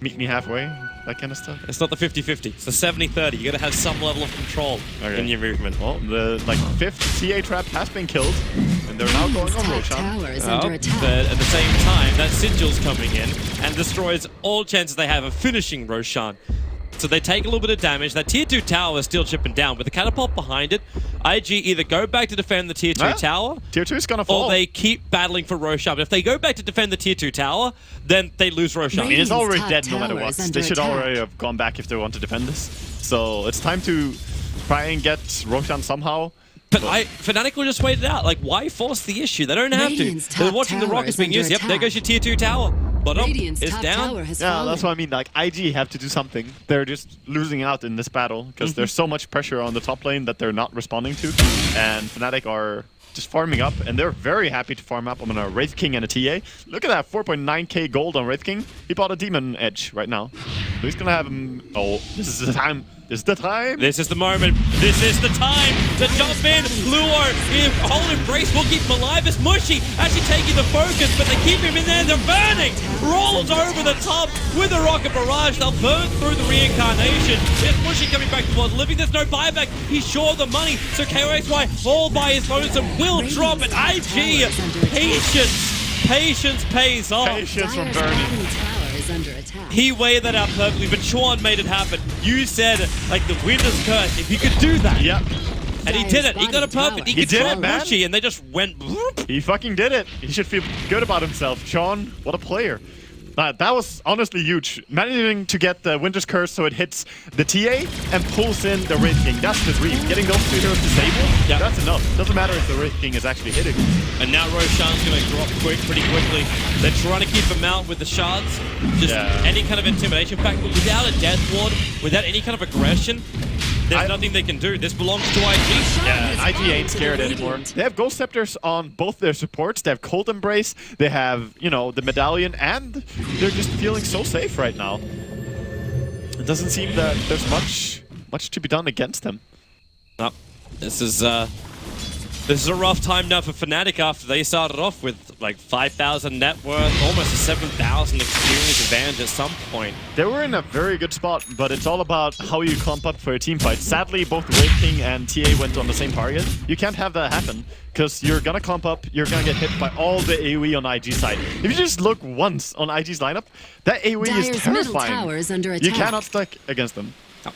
Meet me halfway, that kind of stuff. It's not the 50-50. It's the 70-30. You got to have some level of control in your movement. Well, the 5th TA trap has been killed, and they're now going on Roshan. Tower is under attack. But at the same time, that Sigil's coming in and destroys all chances they have of finishing Roshan. So they take a little bit of damage. That tier 2 tower is still chipping down. With the catapult behind it, IG either go back to defend the tier 2 tower, tier 2 is gonna fall, or they keep battling for Roshan. But if they go back to defend the tier 2 tower, then they lose Roshan. It is already dead no matter what. They should already have gone back if they want to defend this. So it's time to try and get Roshan somehow. But Fnatic will just wait it out. Like, why force the issue? They don't have to. They're watching the rockets being used. Yep, there goes your tier 2 tower. Bottom is down. Yeah, that's what I mean. Like, IG have to do something. They're just losing out in this battle because there's so much pressure on the top lane that they're not responding to. And Fnatic are just farming up, and they're very happy to farm up on a Wraith King and a TA. Look at that, 4.9k gold on Wraith King. He bought a Demon Edge right now. So he's gonna have him... Oh, this is the time. This is the time. This is the moment. This is the time to jump in. Lure, whole embrace will keep him alive. It's Mushy actually taking the focus, but they keep him in there. They're burning. Rolls over the top with a rocket barrage. They'll burn through the reincarnation. It's Mushy coming back towards living. There's no buyback. He's short of the money. So KOXY all by his lonesome will drop it. IG, patience pays off. Patience from burning. Under attack. He weighed that out perfectly, but Chuan made it happen. You said, like, the Winter's Curse, if you could do that. Yep. And he did it. He got it perfect. He controlled Mushy, and they just went... He fucking did it. He should feel good about himself. Sean, what a player. That was honestly huge. Managing to get the Winter's Curse so it hits the TA and pulls in the Wraith King. That's the dream. Getting those 2 heroes disabled, that's enough. Doesn't matter if the Wraith King is actually hitting. And now Roshan's going to drop pretty quickly. They're trying to keep him out with the shards. Just any kind of intimidation. In fact, without a Death Ward, without any kind of aggression, there's nothing they can do. This belongs to IG. Yeah, IG ain't scared anymore. They have Ghost Scepters on both their supports. They have Cold Embrace. They have, you know, the Medallion, and they're just feeling so safe right now. It doesn't seem that there's much to be done against them. No, this is a rough time now for Fnatic after they started off with like 5,000 net worth, almost a 7,000 experience advantage at some point. They were in a very good spot, but it's all about how you clump up for a team fight. Sadly, both Wraith King and TA went on the same target. You can't have that happen, because you're gonna clump up, you're gonna get hit by all the AoE on IG side. If you just look once on IG's lineup, that AoE is terrifying. You cannot stack against them. No.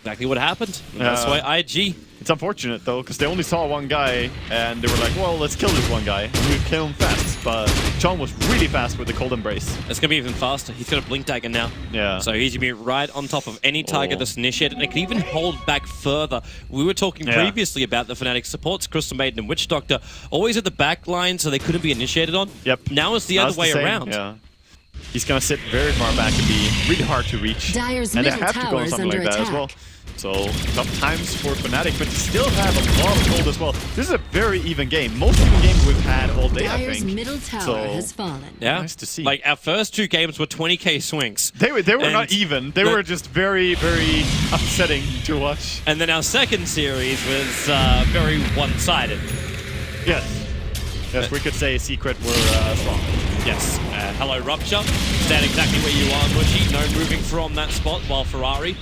Exactly what happened. That's why IG... It's unfortunate, though, because they only saw one guy, and they were like, well, let's kill this one guy. And we kill him fast, but John was really fast with the Cold Embrace. It's going to be even faster. He's got a Blink Dagger now. Yeah. So he's going to be right on top of any target that's initiated. They can even hold back further. We were talking previously about the Fnatic supports, Crystal Maiden and Witch Doctor, always at the back line, so they couldn't be initiated on. Yep. Now it's the other way around. Yeah. He's going to sit very far back and be really hard to reach. Dyer's and they middle have to go tower on is something under like that attack. as well. So, tough times for Fnatic, but they still have a lot of gold as well. This is a very even game. Most even games we've had all day, I Dyer's think. middle tower has fallen. Yeah. Nice to see. Like, our first 2 games were 20k swings. They were not even. They were just very, very upsetting to watch. And then our second series was very one-sided. Yes. Yes, we could say Secret were strong. Yes. Hello, Rupture. Stand exactly where you are, Mushy. No moving from that spot while Ferrari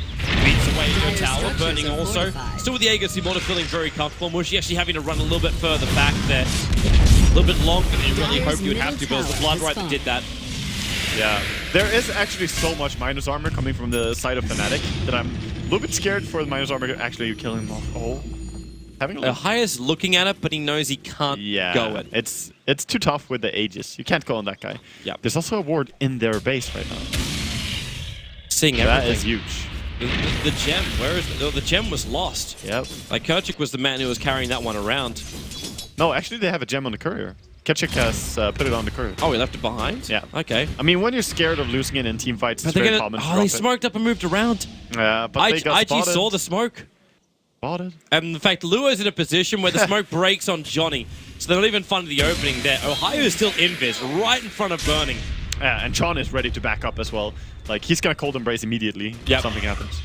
beats away your tower. Burning also. Still with the Aegis Immortal feeling very comfortable. Mushy actually having to run a little bit further back there. A little bit longer than you really hoped you would have to, but it was the Blood Right that did that. Yeah, there is actually so much minus armor coming from the side of Fnatic that I'm a little bit scared for the minus armor actually killing them off. Oh, having a look. Highest looking at it, but he knows he can't go it. It's too tough with the Aegis. You can't go on that guy. Yep. There's also a ward in their base right now. Seeing everything. That is huge. The gem, where is it? Oh, the gem was lost. Yep. Like Kerchik was the man who was carrying that one around. No, actually they have a gem on the courier. Kerchik has put it on the courier. Oh, he left it behind? Yeah. Okay. I mean, when you're scared of losing it in team fights, it's very common to Oh, drop they it. smoked up and moved around. Yeah, but they got IG spotted. saw the smoke. Spotted. And in fact, Luo's in a position where the smoke breaks on Johnny. So they're not even fun of the opening there. Ohio is still invis, right in front of Burning. Yeah, and Sean is ready to back up as well. Like, he's gonna cold embrace immediately if something happens.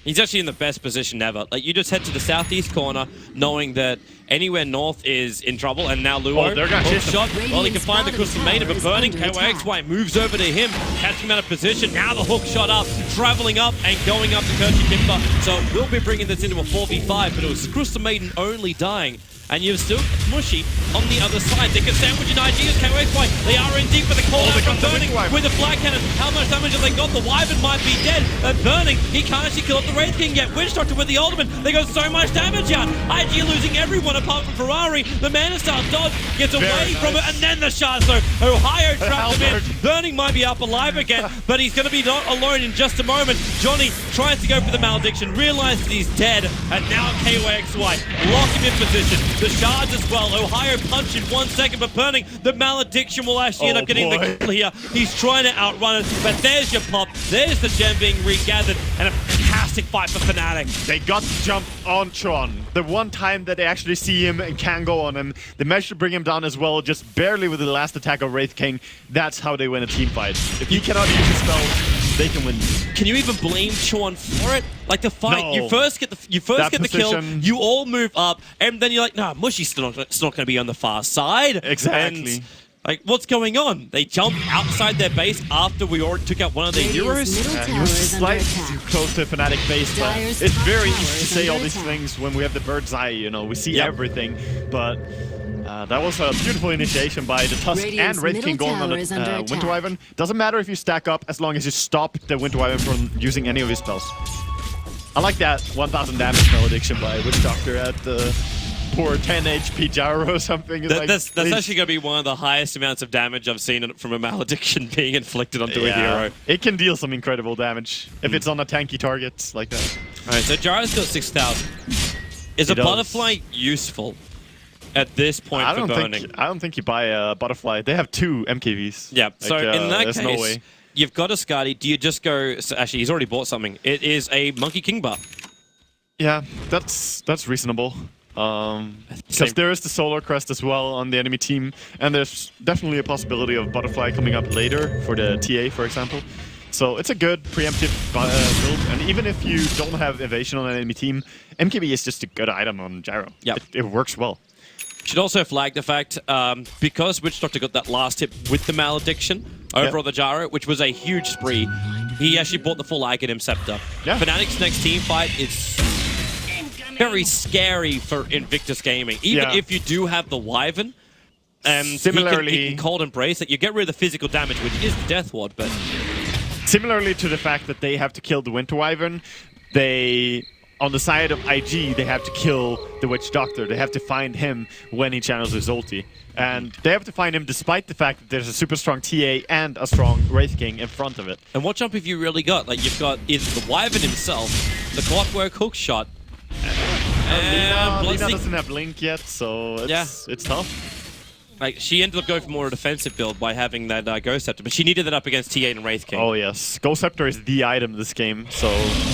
He's actually in the best position ever. Like, you just head to the southeast corner, knowing that anywhere north is in trouble, and now Luo, they're gonna chase shot. Well, he can find the crystal maiden, but Burning, KYXY moves over to him, catching him out of position. Now the hook shot up, traveling up, and going up to Kerchik Kimber. So we'll be bringing this into a 4v5, but it was crystal maiden only dying. And you've still Mushy on the other side. They can sandwich an IG as KYXY. They are in deep for the call out from Burning with the flag cannon. How much damage have they got? The Wyvern might be dead. But Burning, he can't actually kill up the Wraith King yet. Witch Doctor with the ultimate. They got so much damage out. IG losing everyone apart from Ferrari. The Mana Star dodge gets away from it, and then the shot. So Ohio trapped him in. Burning might be up alive again, but he's going to be not alone in just a moment. Johnny tries to go for the malediction, realizes he's dead, and now KYXY lock him in position. The shards as well. Ohio punch in 1 second, but Burning, the malediction will actually end up getting the kill here. He's trying to outrun it, but there's your pop. There's the gem being regathered, and a fantastic fight for Fnatic. They got to jump on Tron. The one time that they actually see him and can go on him, they managed to bring him down as well, just barely with the last attack of Wraith King. That's how they win a team fight. If he cannot use his spells, they can win. Can you even blame Chorn for it? Like the fight, No. you first get the kill, you all move up, and then you're like, nah, Mushy's still not going to be on the far side. Exactly. And, like, what's going on? They jump outside their base after we already took out one of their heroes. He was slightly too close to Fnatic base, but it's very easy to say all these things when we have the bird's eye, you know, we see everything, but that was a beautiful initiation by the Tusk and Wraith King going on the Winter Wyvern. Doesn't matter if you stack up as long as you stop the Winter Wyvern from using any of his spells. I like that 1000 damage malediction by Witch Doctor at the poor 10 HP Gyro or something. That's actually going to be one of the highest amounts of damage I've seen from a malediction being inflicted onto a hero. It can deal some incredible damage if it's on a tanky target like that. Alright, so Gyro's got 6,000. Is a butterfly useful at this point for Burning? I don't think you buy a butterfly. They have 2 MKVs. Yeah, so in that there's case, no way. You've got a Skadi. Do you just go... So actually, he's already bought something. It is a Monkey King bar. Yeah, that's reasonable. Because there is the Solar Crest as well on the enemy team, and there's definitely a possibility of Butterfly coming up later for the TA, for example. So it's a good preemptive build, and even if you don't have evasion on an enemy team, MKB is just a good item on Gyro. Yep. It works well. Should also flag the fact, because Witch Doctor got that last hit with the malediction over on the Gyro, which was a huge spree, he actually bought the full Aghanim Scepter. Yeah. Fnatic's next team fight is very scary for Invictus Gaming. Even if you do have the Wyvern, similarly, he can cold embrace it. You get rid of the physical damage, which is the Death Ward, but... Similarly to the fact that they have to kill the Winter Wyvern, on the side of IG, they have to kill the Witch Doctor. They have to find him when he channels his ulti. And they have to find him despite the fact that there's a super strong TA and a strong Wraith King in front of it. And what jump have you really got? Like, you've got either the Wyvern himself, the Clockwork hook shot, Lina doesn't have Blink yet, so it's tough. Like, she ended up going for more a defensive build by having that Ghost Scepter, but she needed that up against TA and Wraith King. Oh yes, Ghost Scepter is the item this game, so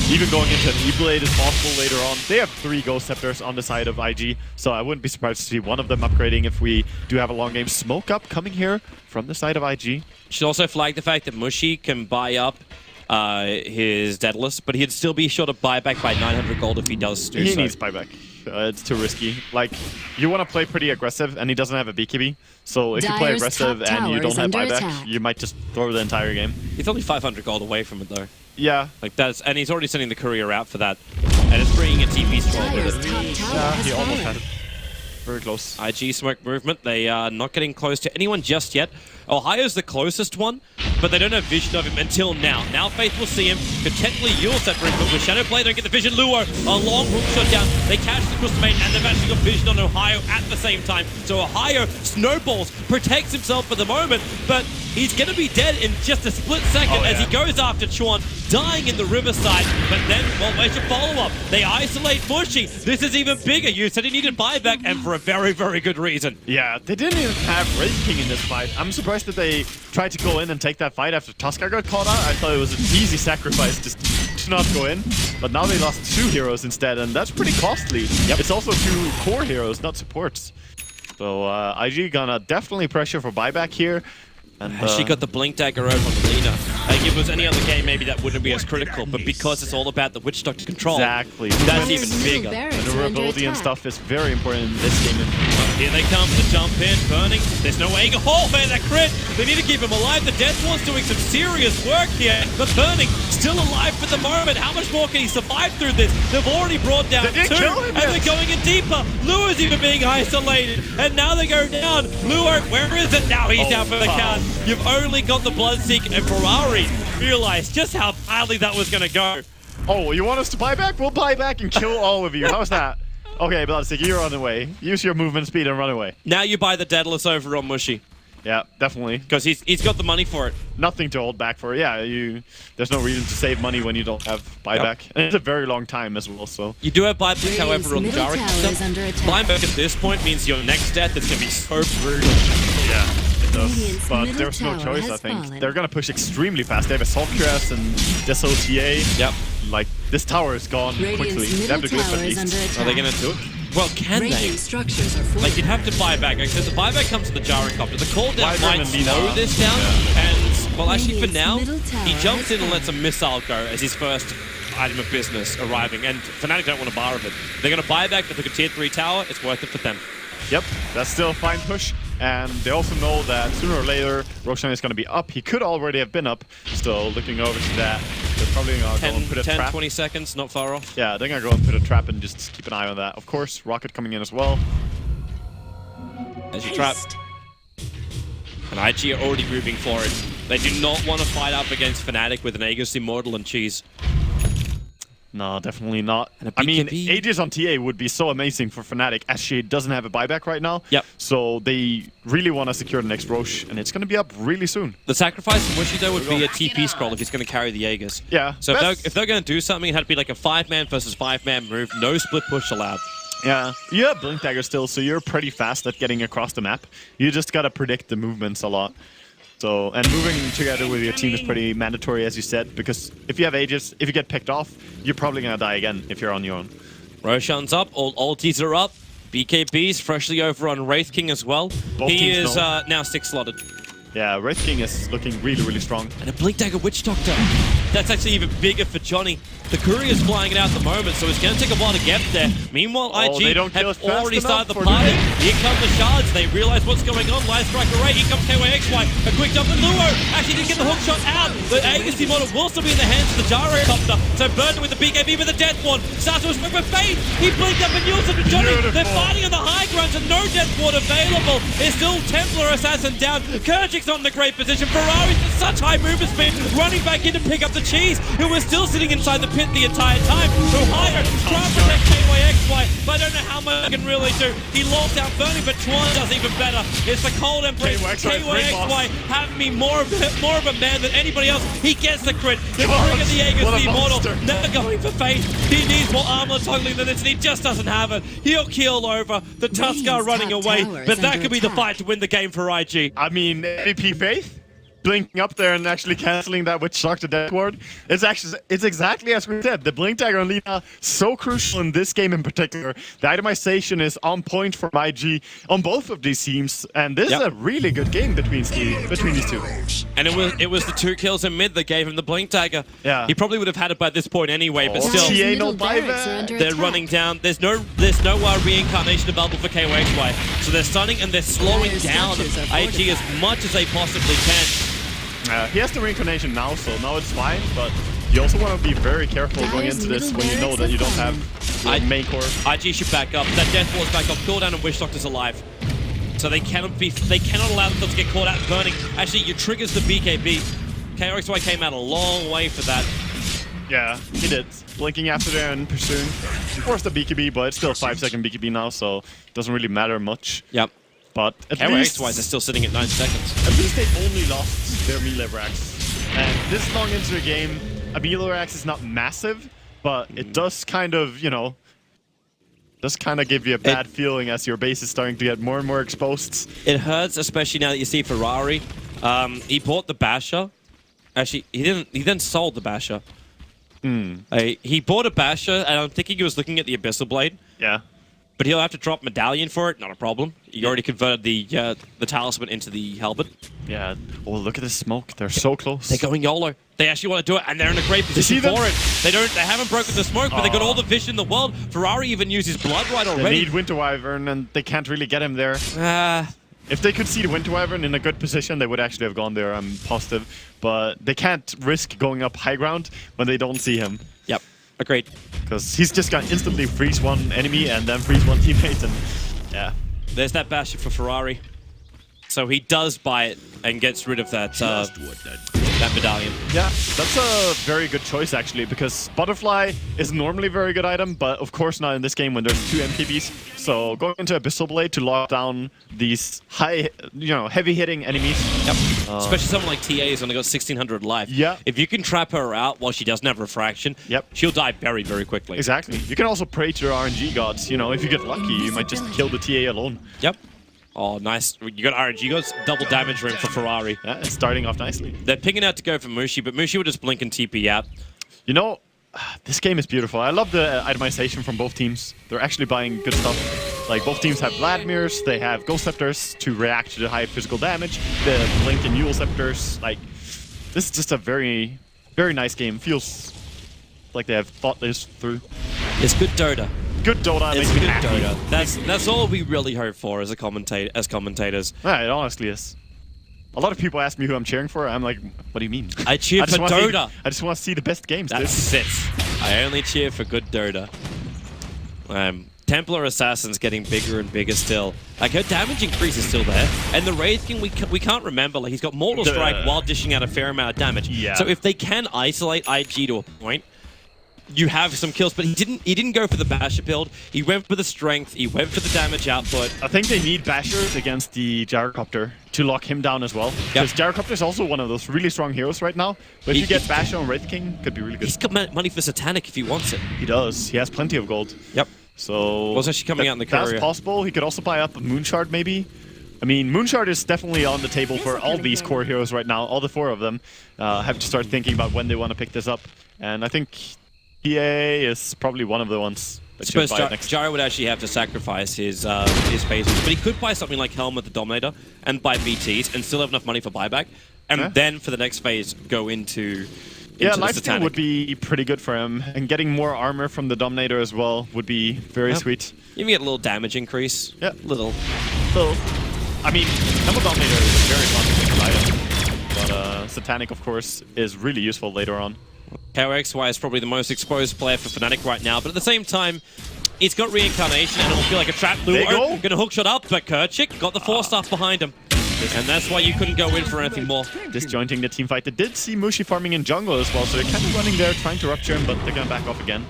even going into an E-Blade is possible later on. They have 3 Ghost Scepters on the side of IG, so I wouldn't be surprised to see one of them upgrading if we do have a long game. Smoke up coming here from the side of IG. Should also flag the fact that Mushy can buy up his Daedalus, but he'd still be short of buyback by 900 gold if he does do so. He needs buyback. It's too risky. Like, you want to play pretty aggressive, and he doesn't have a BKB. So if you play Dyer's aggressive top and you tower don't is have under buyback, attack. you might just throw the entire game. He's only 500 gold away from it though. Yeah. Like that's, and he's already sending the courier out for that, and it's bringing a TP scroll with Dyer's it. top tower has He almost had fallen. it. Very close. IG smoke movement. They are not getting close to anyone just yet. Ohio's the closest one, but they don't have vision of him until now. Now Faith will see him, could technically use that movement with Shadowblade, don't get the vision. Luo, a long hook shot down. They catch the crystal main, and they've actually got vision on Ohio at the same time. So Ohio snowballs, protects himself for the moment, but he's going to be dead in just a split second as he goes after Chuan, dying in the riverside. But then, well, where's your follow-up? They isolate Mushy. This is even bigger. You said he needed buyback, and for a very, very good reason. Yeah, they didn't even have Wraith King in this fight. I'm surprised that they tried to go in and take that fight after Tuskar got caught out. I thought it was an easy sacrifice just to not go in. But now they lost 2 heroes instead, and that's pretty costly. Yep. It's also 2 core heroes, not supports. So IG gonna definitely pressure for buyback here. And She got the Blink Dagger over on Lena. Like, if it was any other game, maybe that wouldn't be as critical, but because it's all about the Witch Doctor control, exactly. that's Dyer's even middle bigger. barracks And are under durability and attack. stuff is very important in this game. Here they come to jump in, burning. There's no Aegis. Oh man, that crit! They need to keep him alive. The Death One's doing some serious work here, but burning, still alive for the moment. How much more can he survive through this? They've already brought down They didn't 2, kill him and yet. they're going in deeper. Lua's even being isolated, and now they go down. Lua, where is it? Now he's down for the count. You've only got the Bloodseek, and Ferrari realized just how badly that was going to go. Oh, you want us to buy back? We'll buy back and kill all of you. How's that? Okay, Bloodstick, you're on the way. Use your movement speed and run away. Now you buy the Daedalus over on Mushy, Yeah, definitely. because he's got the money for it. Nothing to hold back for. Yeah, there's no reason to save money when you don't have buyback. And it's a very long time as well, so. You do have buyback, however, on the middle Jarek tower stuff. is under attack. Buyback at this point means your next death is going to be so brutal. Yeah, it does. Radiant's But middle there's no tower choice, has I think. fallen. They're gonna push extremely fast. They have Assault Cuirass and Dissociate. Yep. Like, this tower is gone quickly. Radiant's They have middle to glyph tower at is under least. attack. Are they going to do it? Well, can Radiant they? structures are falling. Like, you'd have to buy back. Like, so the buyback comes to the Jarek copter. The call down Wyvern might and Nina. slow this down. Yeah. And, well, actually, for Radiant's now, middle tower he jumps has in and lets a fallen. missile go as his first item of business arriving. And Fnatic don't want to bar of it. They're going to buy back. They took a tier 3 tower. It's worth it for them. Yep, that's still a fine push. And they also know that sooner or later, Roshan is going to be up. He could already have been up. So looking over to that, they're probably going to go and put a 10, trap. 20 seconds, not far off. Yeah, they're going to go and put a trap and just keep an eye on that. Of course, Rocket coming in as well. As you trap. And IG are already moving for it. They do not want to fight up against Fnatic with an Aegis Immortal and cheese. No, definitely not. And a I mean, BKB. Aegis on TA would be so amazing for Fnatic as she doesn't have a buyback right now. Yep. So they really want to secure the next Roche, and it's going to be up really soon. The sacrifice from Wishy though would be a TP scroll if he's going to carry the Aegis. Yeah. So that's- if they're going to do something, it had to be like a 5-man versus 5-man move. No split push allowed. Yeah, you have Blink Dagger still, so you're pretty fast at getting across the map. You just gotta predict the movements a lot. So, and moving together with your team is pretty mandatory, as you said, because if you have Aegis, if you get picked off, you're probably gonna die again if you're on your own. Roshan's up, all ultis are up. BKB's freshly over on Wraith King as well. Both He teams is know. now 6 slotted. Yeah, Wraith King is looking really, really strong. And a Blink Dagger Witch Doctor. That's actually even bigger for Johnny. The courier's flying it out at the moment, so it's going to take a while to get there. Meanwhile, Oh, they IG don't kill have it fast already enough, started the or do party. they? Here come the shards. They realize what's going on. Light Striker Ray. Here comes KYXY. A quick jump, and Luo actually didn't get the hook shot out. The Aegis model will still be in the hands of the Gyrocopter. So Burton with the BKB with the Death Ward. Starts to smoke with Fate. He blinked up and used it to Johnny. Beautiful. They're fighting on the high ground, and no Death Ward available. It's still Templar Assassin down. Kerjik's not in a great position. Ferrari's with such high movement speed, running back in to pick up the cheese, who was still sitting inside the pit the entire time. Ohio trying to protect KYXY, but I don't know how much he can really do. He lost out Bernie, but Twan does even better. It's the cold embrace. KYXY having me more of a man than anybody else. He gets the crit. They're bringing the Aegis What a the Immortal. monster. Now going for Fate. He needs more armor toggling than this, and he just doesn't have it. He'll keel over. The Tuskar Radiant's running top away, tower is but that under could be the attack. fight to win the game for IG. I mean, MVP Faith? blinking up there and actually canceling that with Shock to Death ward. It's exactly as we said. The blink dagger on Lina, so crucial in this game in particular. The itemization is on point from IG on both of these teams, and this is a really good game between these two. And it was the 2 kills in mid that gave him the blink dagger. Yeah. He probably would have had it by this point anyway, but Oh, still. TA no Middle barracks are under They're attack. running down. There's no reincarnation available for KOXY. So they're stunning and they're slowing Dire's down structures are IG as fortified. much as they possibly can. He has the reincarnation now, so now it's fine, but you also want to be very careful going Dire's into this middle when you know that you don't have your main core. IG should back up. That death ward's back up. Cooldown and Wish Doctor's alive. So they cannot allow themselves to get caught out burning. Actually, you triggers the BKB. KOXY came out a long way for that. Yeah, he did. Blinking after there and pursuing. Of course the BKB, but it's still 5-second BKB now, so it doesn't really matter much. Yep. But at least KOXY is still sitting at 9 seconds. At least they only lost their melee racks. And this long into the game, a melee rax is not massive, but it does kind of, you know, give you a bad feeling as your base is starting to get more and more exposed. It hurts, especially now that you see Ferrari. He bought the Basher. Actually, he didn't. He then sold the Basher. He bought a Basher, and I'm thinking he was looking at the Abyssal Blade. Yeah. But he'll have to drop Medallion for it. Not a problem. You already converted the Talisman into the Halberd. Yeah. Oh, look at the smoke. They're so close. They're going YOLO. They actually want to do it, and they're in a great position for it. They haven't broken the smoke, but they got all the vision in the world. Ferrari even used his blood right They already. need Winter Wyvern, and they can't really get him there. If they could see the Winter Wyvern in a good position, they would actually have gone there, I'm positive. But they can't risk going up high ground when they don't see him. Yep, agreed. Because he's just gonna instantly freeze one enemy and then freeze one teammate, and yeah. There's that Basher for Ferrari. So he does buy it and gets rid of that medallion. Yeah, that's a very good choice actually, because Butterfly is normally a very good item, but of course not in this game when there's 2 MKBs. So going into Abyssal Blade to lock down these heavy hitting enemies. Yep. Especially someone like TA who's only got 1600 life. Yeah. If you can trap her out while she doesn't have refraction, she'll die very, very quickly. Exactly. You can also pray to your RNG gods. You know, if you get lucky, you might just kill the TA alone. Yep. Oh, nice. You got RNG gods, double damage room for Ferrari. Yeah, it's starting off nicely. They're picking out to go for Mushi, but Mushi will just blink and TP out. You know, this game is beautiful. I love the itemization from both teams. They're actually buying good stuff. Like, both teams have Vladimirs, they have Ghost Scepters to react to the high physical damage, the Blink and Yule Scepters. Like, this is just a very, very nice game. Feels like they have thought this through. It's good Dota. Good Dota. It's makes me good happy. Dota. That's all we really hope for as commentators. Yeah, it honestly is. A lot of people ask me who I'm cheering for. I'm like, what do you mean? I cheer for Dota. I just want to see the best games. That's it. I only cheer for good Dota. Templar Assassin's getting bigger and bigger still. Like, her damage increase is still there. And the Wraith King, we can't remember. Like, he's got Mortal Strike while dishing out a fair amount of damage. Yeah. So if they can isolate IG to a point, you have some kills, but he didn't go for the Basher build. He went for the strength. He went for the damage output. I think they need Bashers against the Gyrocopter to lock him down as well. Because Gyrocopter is also one of those really strong heroes right now. But if you get Basher on Wraith King, could be really good. He's got money for Satanic if he wants it. He does. He has plenty of gold. Yep. So What's actually coming out in the courier? That's possible. He could also buy up a Moonshard maybe. I mean, Moonshard is definitely on the table for all these core heroes right now. All the 4 of them have to start thinking about when they want to pick this up. And I think PA is probably one of the ones that should buy it next. Gyro would actually have to sacrifice his phases, but he could buy something like Helmet the Dominator and buy BTs and still have enough money for buyback, and then for the next phase go into Lifesteal would be pretty good for him, and getting more armor from the Dominator as well would be very sweet. You can get a little damage increase. Yeah, little. I mean, Helmet Dominator is a very fun item, but Satanic, of course, is really useful later on. KOXY is probably the most exposed player for Fnatic right now, but at the same time, it's got reincarnation and it'll feel like a trap lure. Gonna hookshot up, but Kerchik got the 4 stuff behind him. And that's why you couldn't go in for anything more. Disjointing the team fight. They did see Mushi farming in jungle as well, so they're kind of running there, trying to rupture him, but they're gonna back off again.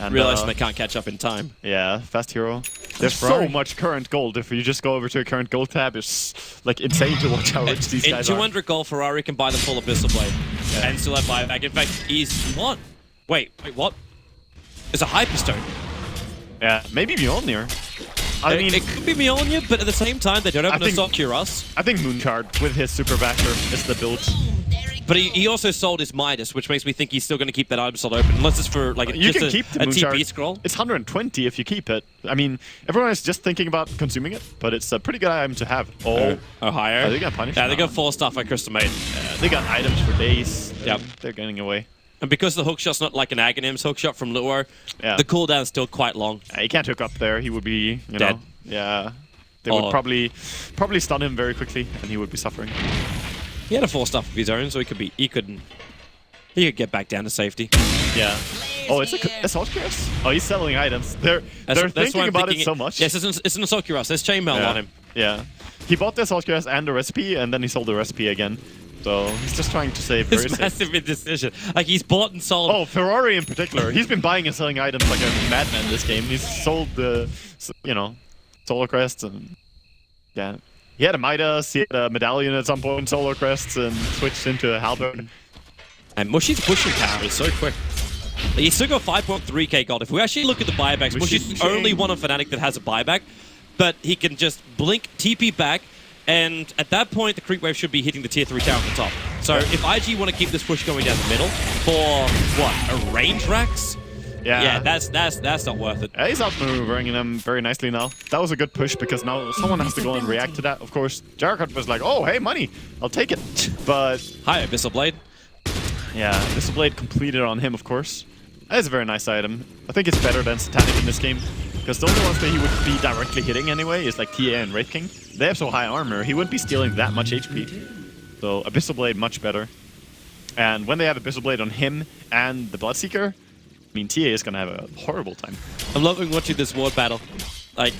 And realizing they can't catch up in time. Yeah, fast hero. There's so much current gold. If you just go over to a current gold tab, it's like insane to watch how rich these guys are. In 200 gold, Ferrari can buy the full Abyssal Blade and still have buyback. In fact, he's what? Wait, what? It's a Hyperstone. Yeah, maybe Mjolnir. I mean, it could be Mjolnir, but at the same time, they don't have I an think- Assault Cuirass. I think Moonshard with his Super Basher is the build. But he also sold his Midas, which makes me think he's still going to keep that item slot open, unless it's for like You just can a, keep the a Moonshard. TP scroll. It's 120 if you keep it. I mean, everyone is just thinking about consuming it, but it's a pretty good item to have. Ohio. Are they gonna punish? Yeah, they No. got 4 stuff by Crystal Maiden. They got items for days. Yep. They're getting away. And because the hookshot's not like an Aghanim's hookshot from Luo, Yeah. the cooldown's still quite long. He can't hook up there. He would be, you Dead. know, yeah. They Oh. would probably stun him very quickly, and he would be suffering. He had a 4 stuff of his own, so he could get back down to safety. Yeah. Oh, it's a Assault Cuirass? Oh, he's selling items. They're That's why thinking I'm about thinking it so much. Yes, it's an Assault Cuirass. There's Chainmail yeah. on him. Yeah. He bought the Assault Cuirass and the recipe, and then he sold the recipe again. So he's just trying to save very It's safe. massive indecision. Like, he's bought and sold. Oh, Ferrari in particular. He's been buying and selling items like a madman this game. He's sold the, you know, Solar Crests and yeah. He had a Midas, he had a medallion at some point, Solar Crests, and switched into a halberd. And Mushy's pushing power is so quick. He's still got 5.3k gold. If we actually look at the buybacks, Mushy's the only one on Fnatic that has a buyback, but he can just blink, TP back, and at that point, the creep wave should be hitting the tier 3 tower at the top. So if IG want to keep this push going down the middle for, what, a range Rax? Yeah, that's not worth it. He's outmaneuvering them very nicely now. That was a good push because now someone has to go and react to that. Of course, Jarakat was like, oh, hey, money, I'll take it. But Hi, Abyssal Blade. yeah, this blade completed on him, of course. That is a very nice item. I think it's better than Satanic in this game. Because the only ones that he would be directly hitting anyway is like TA and Wraith King. They have so high armor, he wouldn't be stealing that much HP. So Abyssal Blade, much better. And when they have Abyssal Blade on him and the Bloodseeker, I mean, TA is going to have a horrible time. I'm loving watching this ward battle. Like,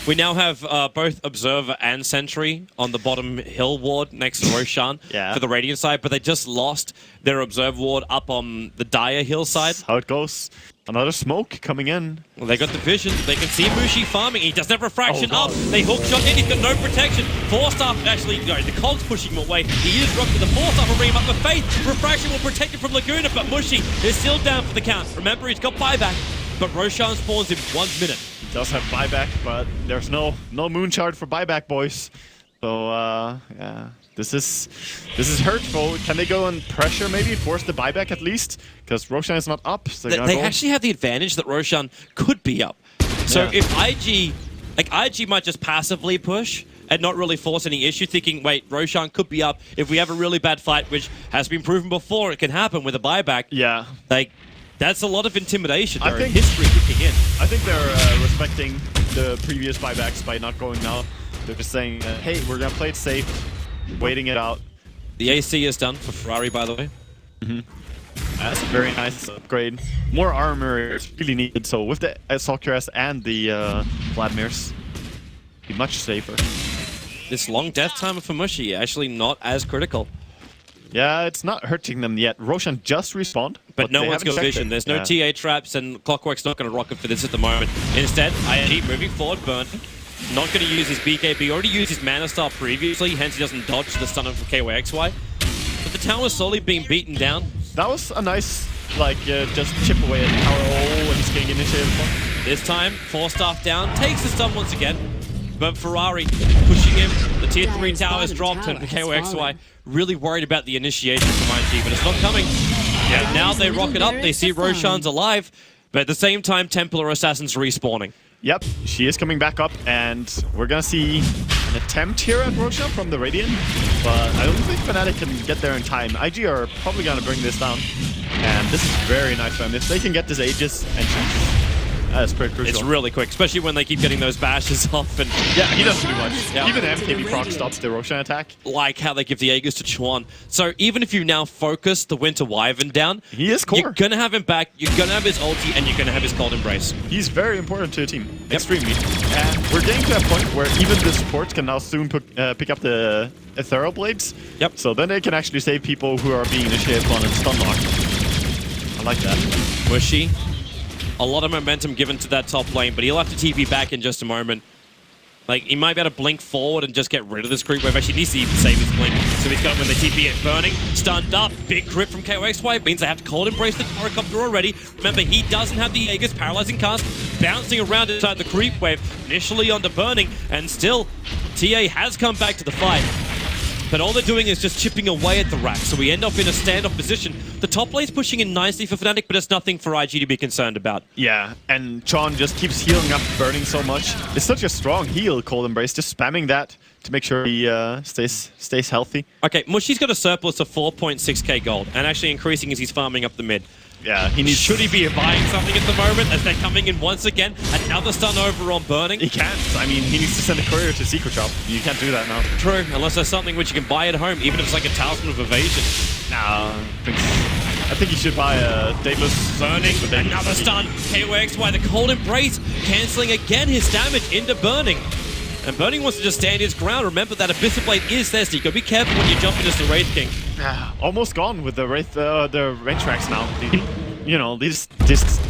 we now have both Observer and Sentry on the bottom hill ward next to Roshan for the Radiant side, but they just lost their Observer ward up on the Dire hill side. That's how it goes. Another smoke coming in. Well, they got the vision. They can see Mushi farming. He doesn't have refraction Oh, up. God. They hookshot in. He's got no protection. Forstaff actually, no, the Cog's pushing him away. He is rocked with the Forstaff will bring him up with Faith. Refraction will protect him from Laguna, but Mushi is still down for the count. Remember, he's got buyback, but Roshan spawns in 1 minute. He does have buyback, but there's no Moonshard for buyback, boys. So, yeah. This is hurtful. Can they go and pressure, maybe force the buyback at least? Because Roshan is not up. So They actually have the advantage that Roshan could be up. So Yeah. if IG might just passively push and not really force any issue, thinking, wait, Roshan could be up. If we have a really bad fight, which has been proven before, it can happen with a buyback. Yeah. Like, that's a lot of intimidation. I There, think- history kicking in. I think they're respecting the previous buybacks by not going now. They're just saying, hey, we're going to play it safe, waiting it out. The AC is done for Ferrari, by the way. That's a very nice upgrade. More armor is really needed, so with the Assault Cuirass and the Vladimirs, be much safer. This long death time for Mushy actually not as critical. Yeah, it's not hurting them yet. Roshan just respawned, But no they one's haven't got checked vision. it. There's no Yeah. TA traps, and Clockwork's not going to rock it for this at the moment. Instead, IG moving forward, Burn. Not going to use his BKB. Already used his Mana Star previously, hence he doesn't dodge the stun from KYXY. But the tower's slowly being beaten down. That was a nice, like, just chip away at the tower. Oh, and he's getting initiative. This time, Forstaff down, takes the stun once again. But Ferrari pushing him. The tier 3 Dire's tower has bottom dropped, and tower has KYXY fallen. really worried about the initiation from IG, but it's not coming. Yeah. Now they Little rock it up, they barracks see of fun. Roshan's alive, but at the same time, Templar Assassins respawning. Yep, she is coming back up, and we're gonna see an attempt here at Roshan from the Radiant, but I don't think Fnatic can get there in time. IG are probably gonna bring this down, and this is very nice for them. If they can get this Aegis and that's pretty crucial. It's really quick, especially when they keep getting those bashes off, and yeah, he doesn't do much. Yeah. Even the MKB proc stops the Roshan attack. like how they give the Aegis to Chuan. So even if you now focus the Winter Wyvern down, He is core. you're gonna have him back, you're gonna have his ulti, and you're gonna have his Cold Embrace. He's very important to the team, extremely. And we're getting to a point where even the supports can now soon pick up the Ethereal Blades. Yep. So then they can actually save people who are being initiated on and stun locked. I like that. Mushy, a lot of momentum given to that top lane, but he'll have to TP back in just a moment. Like, he might be able to blink forward and just get rid of this creep wave. Actually, he needs to even save his blink. So he's got him when the TP is burning. Stunned up. Big crit from KOXY. Means they have to Cold Embrace the Gyrocopter already. Remember, he doesn't have the Aegis paralyzing cast. Bouncing around inside the creep wave. Initially onto burning. And still, TA has come back to the fight. But all they're doing is just chipping away at the rack. So we end up in a standoff position. The top lane's pushing in nicely for Fnatic, but it's nothing for IG to be concerned about. Yeah, and Chon just keeps healing up, burning so much. It's such a strong heal, Cold Embrace, just spamming that to make sure he stays healthy. Okay, Mushi's got a surplus of 4.6k gold, and actually increasing as he's farming up the mid. Yeah, he needs. Should he be buying something at the moment as they're coming in once again? Another stun over on burning? He can't. I mean, he needs to send a courier to Secret Shop. You can't do that now. True, unless there's something which you can buy at home, even if it's like a Talisman of Evasion. Nah, I think he should buy a Daedalus. Burning, another stun. KOXY, the Cold Embrace, cancelling again his damage into burning. And Burning wants to just stand his ground. Remember that Abyssal Blade is there, so you gotta be careful when you jump into the Wraith King. Almost gone with the Wraith, the range tracks now. You know, these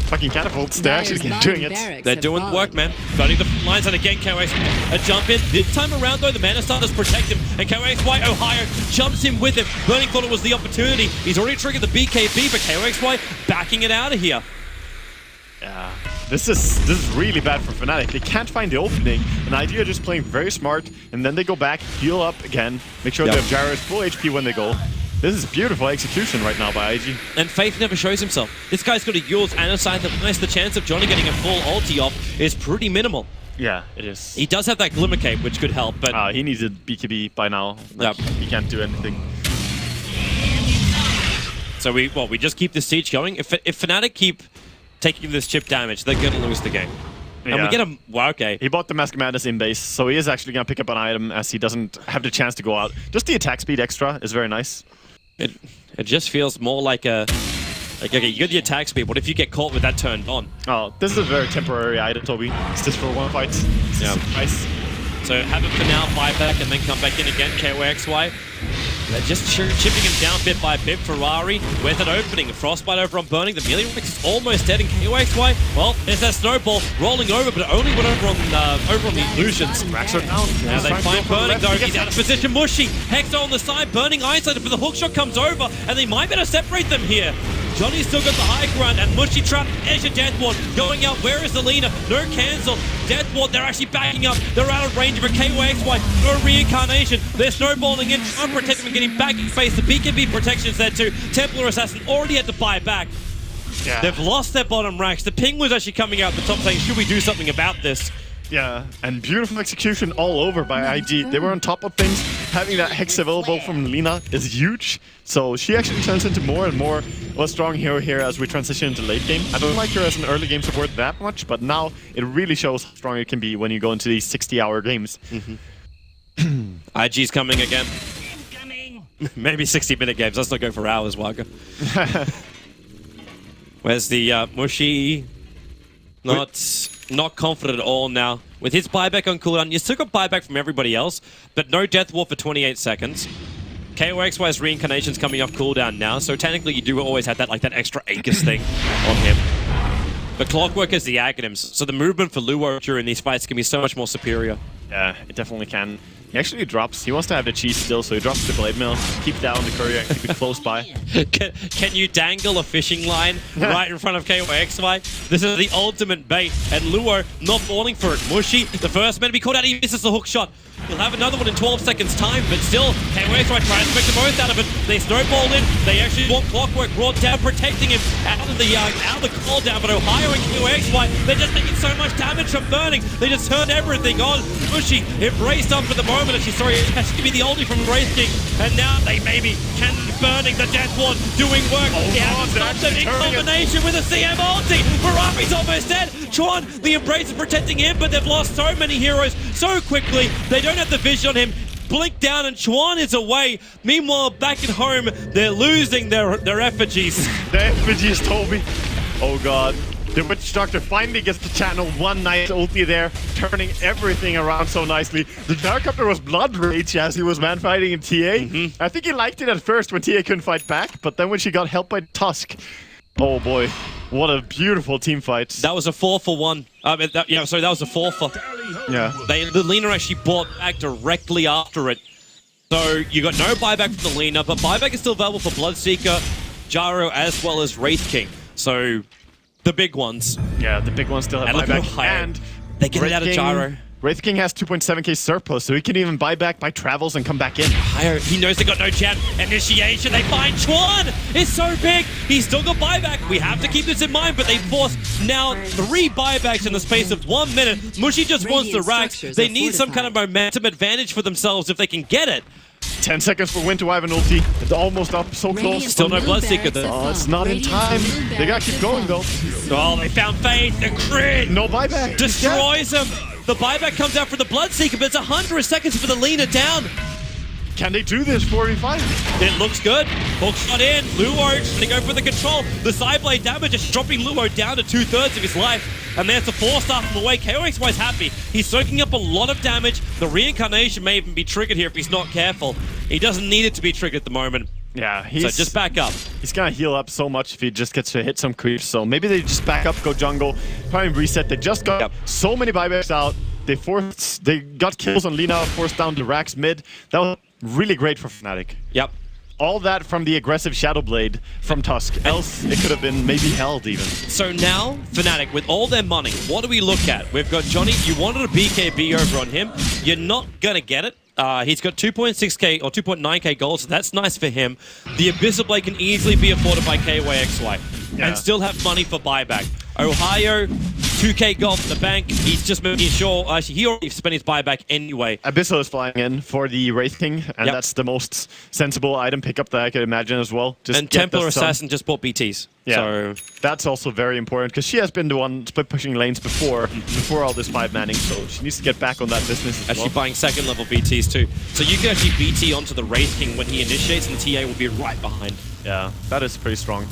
fucking catapults, they're actually doing it. They're doing work, man. Burning the lines, and again, KOXY, a jump in. This time around, though, the Mana Star does protect him, and KOXY, Ohio, jumps in with him. Burning thought it was the opportunity. He's already triggered the BKB, but KOXY backing it out of here. Yeah, this is really bad for Fnatic. They can't find the opening, and IG are just playing very smart, and then they go back, heal up again, make sure they have Gyro's full HP when they go. This is beautiful execution right now by IG. And Faith never shows himself. This guy's got a Yules and a side that nice. The chance of Johnny getting a full ulti off is pretty minimal. Yeah, it is. He does have that Glimmer Cape, which could help, but... he needs a BKB by now. Like, he can't do anything. So we just keep the siege going. If Fnatic keep taking this chip damage, they're going to lose the game. And we get him... Wow, okay. He bought the Mask of Madness in base, so he is actually going to pick up an item as he doesn't have the chance to go out. Just the attack speed extra is very nice. It just feels more like a... Like, okay, you get the attack speed, what if you get caught with that turned on? Oh, this is a very temporary item, Toby. It's just for one fight. Yeah. Nice. So have it for now, buy back, and then come back in again, KOXY. They're just chipping him down bit by bit. Ferrari with an opening. Frostbite over on burning. The melee Rex is almost dead in KOXY. Well, there's that snowball rolling over, but it only went over on the illusions. Racks are down. Now they find burning though. He's out of position. Mushy. Hexo on the side. Burning eyesight, but the hookshot comes over, and they might be able to separate them here. Johnny's still got the high ground, and Mushy trapped. Edge of Death Ward going out. Where is Alina? No cancel. Death Ward, they're actually backing up. They're out of range of a KOXY. No reincarnation. They're snowballing in. Trying to protect them and getting back in face. The BKB protection's there too. Templar Assassin already had to buy back. Yeah. They've lost their bottom racks. The ping was actually coming out the top saying, should we do something about this? Yeah, and beautiful execution all over by IG. They were on top of things. Having that Hex available from Lina is huge. So she actually turns into more and more of a strong hero here as we transition into late game. I don't like her as an early game support that much, but now it really shows how strong it can be when you go into these 60-hour games. IG's coming again. Maybe 60-minute games. Let's not go for hours, Waka. Where's the Mushy? Not confident at all now. With his buyback on cooldown, you still got buyback from everybody else, but no Death Ward for 28 seconds. KOXY's reincarnation's coming off cooldown now, so technically you do always have that extra Aegis thing on him. But Clockwork is the Aghanims, so the movement for Luo during these fights can be so much more superior. Yeah, it definitely can. He actually drops. He wants to have the cheese still, so he drops the blade mill, keep down the courier, and keep it close by. Can you dangle a fishing line right in front of KOXY? This is the ultimate bait, and Luo not falling for it. Mushy, the first man to be caught out, he misses the hook shot. He'll have another one in 12 seconds time, but still, KOXY tries to make the most out of it. They snowball in. They actually want Clockwork brought down, protecting him out of the call down. But Ohio and KOXY, they're just making so much damage from burning. They just turned everything on. Mushy embraced up for the moment. Actually, sorry, it has to be the oldie from Wraith King. And now they maybe can burning the Death Ward doing work. He has stopped in combination with a CM ulti. Ferrari's almost dead. Chuan, the embrace is protecting him, but they've lost so many heroes so quickly. They don't have the vision on him. Blink down and Chuan is away. Meanwhile, back at home, they're losing their effigies. Their effigies, Toby. Oh god. The Witch Doctor finally gets to channel one nice ulti there, turning everything around so nicely. The Gyrocopter was blood rage as he was man-fighting in TA. I think he liked it at first when TA couldn't fight back, but then when she got helped by Tusk, oh boy, What a beautiful team fight. That was a 4-for-1. That was a 4 for... Yeah. The Lina actually bought back directly after it. So you got no buyback from the Lina, but buyback is still available for Bloodseeker, Gyro, as well as Wraith King. So the big ones. Yeah, the big ones still have And look how buyback. high And they get it out of Gyro. Wraith King has 2.7k surplus, so he can even buy back by travels and come back in. Higher. He knows they got no jab. Initiation. They find Chuan. It's so big. He's still got buyback. We have to keep this in mind, but they forced now 3 buybacks in the space of 1 minute. Mushy just wants the racks. They need some kind of momentum advantage for themselves if they can get it. 10 seconds for Winter Wyvern ulti. It's almost up, so close. Still no Bloodseeker though. Oh, it's not in time. They gotta keep going though. Oh, they found Faith. The crit. No buyback. Destroys him. The buyback comes out for the Bloodseeker, but it's 100 seconds for the Lina down. Can they do this 4v5? It looks good. Hook shot in. Luo, they go for the control. The sideblade damage is dropping Luo down to 2/3 of his life. And there's the 4-star from the way. KOXY's happy. He's soaking up a lot of damage. The reincarnation may even be triggered here if he's not careful. He doesn't need it to be triggered at the moment. Yeah, So just back up. He's gonna heal up so much if he just gets to hit some creeps. So maybe they just back up, go jungle, try and reset. They just got so many buybacks out. They got kills on Lina, forced down the racks mid. That was really great for Fnatic. Yep. All that from the aggressive Shadow Blade from Tusk. Else it could have been maybe held even. So now, Fnatic, with all their money, what do we look at? We've got Johnny. You wanted a BKB over on him. You're not gonna get it. He's got 2.6k or 2.9k gold, so that's nice for him. The Abyssal Blade can easily be afforded by KYXY and still have money for buyback. Ohio, 2k gold in the bank. He's just making sure. Actually, he already spent his buyback anyway. Abyssal is flying in for the Wraith King, and that's the most sensible item pickup that I could imagine as well. Just and Templar Assassin just bought BTs. Yeah, so that's also very important because she has been the one split pushing lanes before all this 5-manning, so she needs to get back on that business as actually buying second level BTs too. So you can actually BT onto the Wraith King when he initiates, and the TA will be right behind. Yeah, that is pretty strong.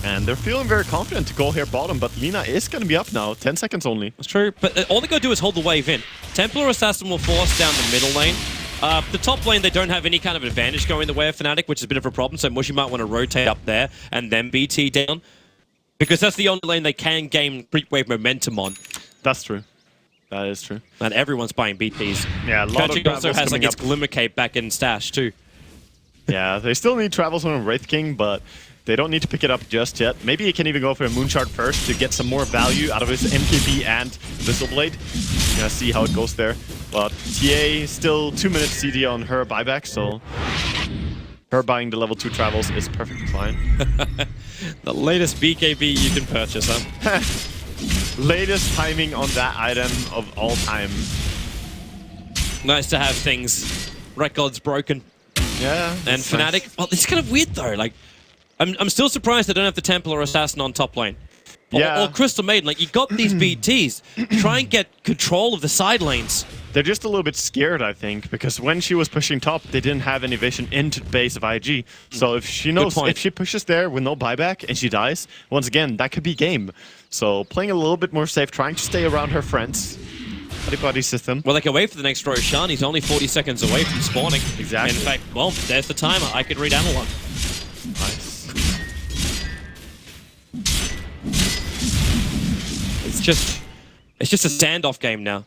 And they're feeling very confident to go here bottom, but Lina is going to be up now. 10 seconds only. That's true, but all they got to do is hold the wave in. Templar Assassin will force down the middle lane. The top lane, they don't have any kind of advantage going the way of Fnatic, which is a bit of a problem, so Mushy might want to rotate up there and then BT down. Because that's the only lane they can gain creep wave momentum on. That's true. That is true. And everyone's buying BTs. Yeah, a lot Kochi of also has like its Glimmer Cape back in stash too. Yeah, they still need travels on Wraith King, but they don't need to pick it up just yet. Maybe he can even go for a Moonshard first to get some more value out of his MKB and Abyssal Blade. Gonna see how it goes there. But TA still 2 minutes CD on her buyback, so her buying the level 2 travels is perfectly fine. The latest BKB you can purchase, huh? Latest timing on that item of all time. Nice to have things. Records broken. Yeah. And Fnatic, nice. well, it's kind of weird though. Like, I'm still surprised they don't have the Templar Assassin on top lane. Or Crystal Maiden. Like, you got these BTs. Try and get control of the side lanes. They're just a little bit scared, I think, because when she was pushing top, they didn't have any vision into the base of IG. So if she knows, if she pushes there with no buyback and she dies, once again, that could be game. So playing a little bit more safe, trying to stay around her friends. Buddy system. Well, they can wait for the next Roshan. He's only 40 seconds away from spawning. Exactly. In fact, well, there's the timer. I can read analog. Nice. It's just a standoff game now.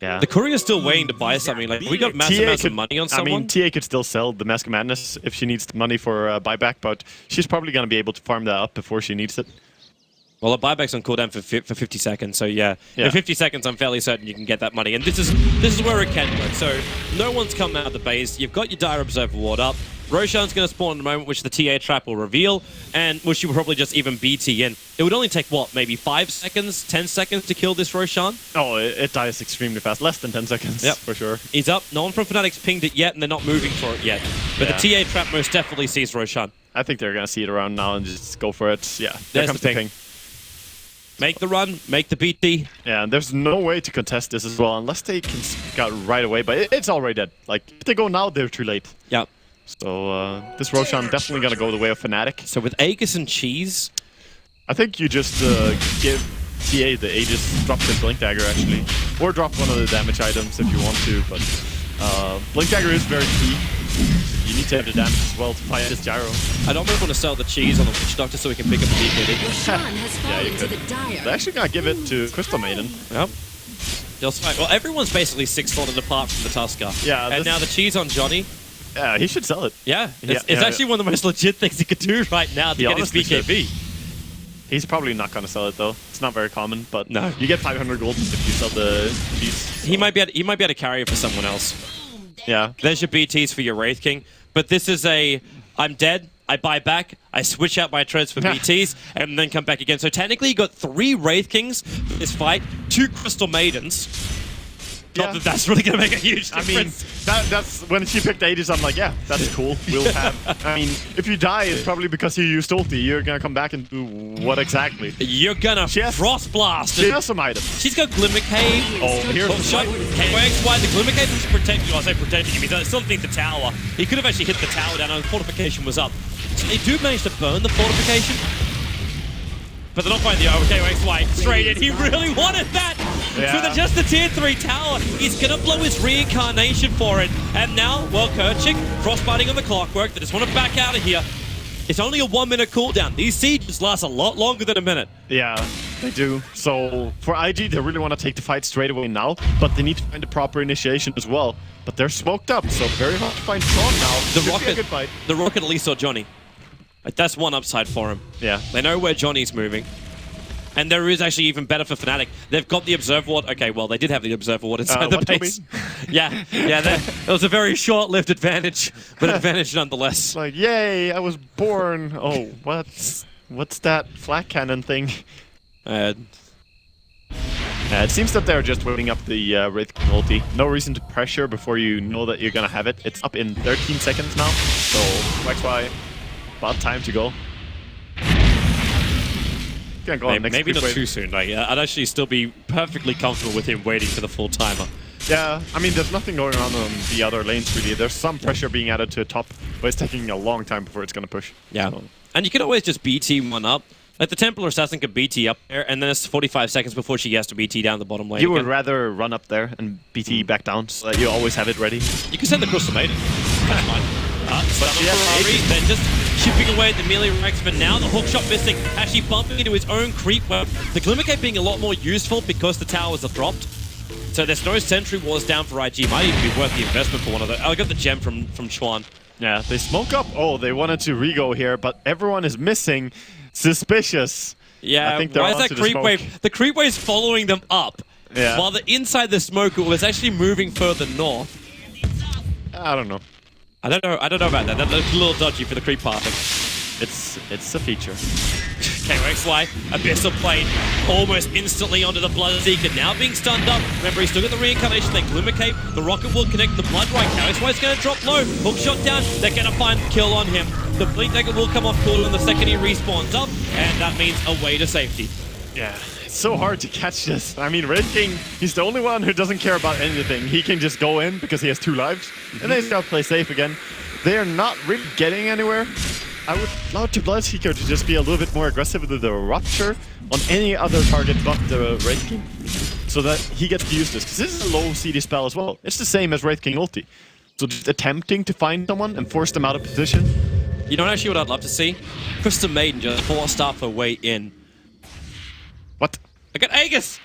Yeah. The courier's still waiting to buy something. Like, we got massive amounts of money on someone. I mean, TA could still sell the Mask of Madness if she needs money for buyback, but she's probably going to be able to farm that up before she needs it. Well, a buyback's on cooldown for 50 seconds, so yeah. In 50 seconds, I'm fairly certain you can get that money. And this is where it can work. So no one's come out of the base. You've got your Dire Observer ward up. Roshan's going to spawn in a moment, which the TA trap will reveal, and which you will probably just even BT in. It would only take, what, maybe 5 seconds, 10 seconds to kill this Roshan? Oh, it dies extremely fast. Less than 10 seconds, for sure. He's up. No one from Fnatic's pinged it yet, and they're not moving for it yet. But the TA trap most definitely sees Roshan. I think they're going to see it around now and just go for it. Yeah, there There's comes the the ping. Make the run, make the BT. Yeah, and there's no way to contest this as well, unless they can speak out right away, but it's already dead. Like, if they go now, they're too late. Yep. So, this Roshan definitely gonna go the way of Fnatic. So with Aegis and Cheese... I think you just give TA the Aegis, drop the Blink Dagger, actually. Or drop one of the damage items if you want to, but... Blink Dagger is very key. You need to have the damage as well to fight this gyro. I'd almost want to sell the cheese on the Witch Doctor so we can pick up the DKD. Sean has fallen to the They're dire. actually gonna give it to Crystal Maiden. Yep. Just right. Well, everyone's basically 6-slotted apart from the Tusker. Yeah, And this- now the cheese on Johnny. Yeah, he should sell it. Yeah. It's Yeah, actually one of the most legit things he could do right now to He get his honestly should. BKB. He's probably not gonna sell it though. It's not very common, but No. you get 500 gold if you sell the cheese. He might be able to carry it for someone else. Yeah. There's your BTs for your Wraith King. But this is I'm dead, I buy back, I switch out my treads for BTs, and then come back again. So technically you got 3 Wraith Kings for this fight, 2 Crystal Maidens. Yeah. Not that that's really going to make a huge I mean, difference. that's when she picked Aegis, I'm like, yeah, that's cool. We'll have. I mean, if you die, it's probably because you used ulti. You're gonna come back and do what exactly? You're going to She has- Frost Blast. She has some items. She's got Glimmer Cave. Oh, here's Oh, the shot. KYXY, the Glimmer Cave is protecting you. I say protecting him. He's still underneath the tower. He could have actually hit the tower down and the fortification was up. So they do manage to burn the fortification. But they're not finding the KYXY straight in. He really wanted that. Yeah. For just the tier 3 tower. He's going to blow his reincarnation for it. And now, well, Kerchik, frostbiting on the clockwork. They just want to back out of here. It's only a 1-minute cooldown. These sieges last a lot longer than a minute. Yeah, they do. So for IG, they really want to take the fight straight away now, but they need to find the proper initiation as well. But they're smoked up, so very hard to find Sean now. The Should be a Rocket, good fight. the Rocket at least saw Johnny. Like, that's one upside for him. Yeah. They know where Johnny's moving. And there is actually even better for Fnatic. They've got the Observer Ward. Okay, well, they did have the Observer Ward inside the what, Toby? base. yeah, it was a very short-lived advantage, but advantage nonetheless. Like, yay, I was born. Oh, what's that flak cannon thing? Uh, It seems that they're just waiting up the Wraith King ulti. No reason to pressure before you know that you're gonna have it. It's up in 13 seconds now, so XY, about time to go. Gonna go on next maybe creep not wave. too soon. Like, I'd actually still be perfectly comfortable with him waiting for the full timer. Yeah, I mean, there's nothing going on the other lanes really. There's some pressure being added to the top, but it's taking a long time before it's gonna push. Yeah. So, And you can always just BT one up. Like, the Templar Assassin could BT up there, and then it's 45 seconds before she has to BT down the bottom lane. you would again. rather run up there and BT back down so that you always have it ready. You can send the Crystal Maiden. That's fine. Stun yeah, on Ferrari, they're just chipping away at the melee ranks, but now the hookshot missing, actually bumping into his own creep web. The Glimmer Cape being a lot more useful because the towers are dropped. So there's no Sentry Wars down for IG. Might even be worth the investment for one of those. I got the gem from Chuan. Yeah, they smoke up. Oh, they wanted to re-go here, but everyone is missing. Suspicious. Yeah, I think they're why is onto that the creep smoke. wave? The creep wave's following them up. Yeah. While the inside the smoke was actually moving further north. I don't know. I don't know about that. That looks a little dodgy for the creep pathing. It's a feature. KYXY, Abyssal Plate, almost instantly onto the Bloodseeker, now being stunned up. Remember, he's still got the reincarnation, then Glimmer Cape, the Rocket will connect the Blood Right. KYXY's going to drop low, hook shot down, they're going to find the kill on him. The Bleed Dagger will come off cooldown the second he respawns up, and that means a way to safety. Yeah, it's so hard to catch this. I mean, Red King, he's the only one who doesn't care about anything. He can just go in because he has 2 lives, and then he's got to play safe again. They are not really getting anywhere. I would love to Bloodseeker to just be a little bit more aggressive with the Rupture on any other target but the Wraith King, so that he gets to use this, because this is a low CD spell as well. It's the same as Wraith King ulti. So just attempting to find someone and force them out of position. You know actually what I'd love to see? Crystal Maiden just forced up her way in. What? I got Aegis!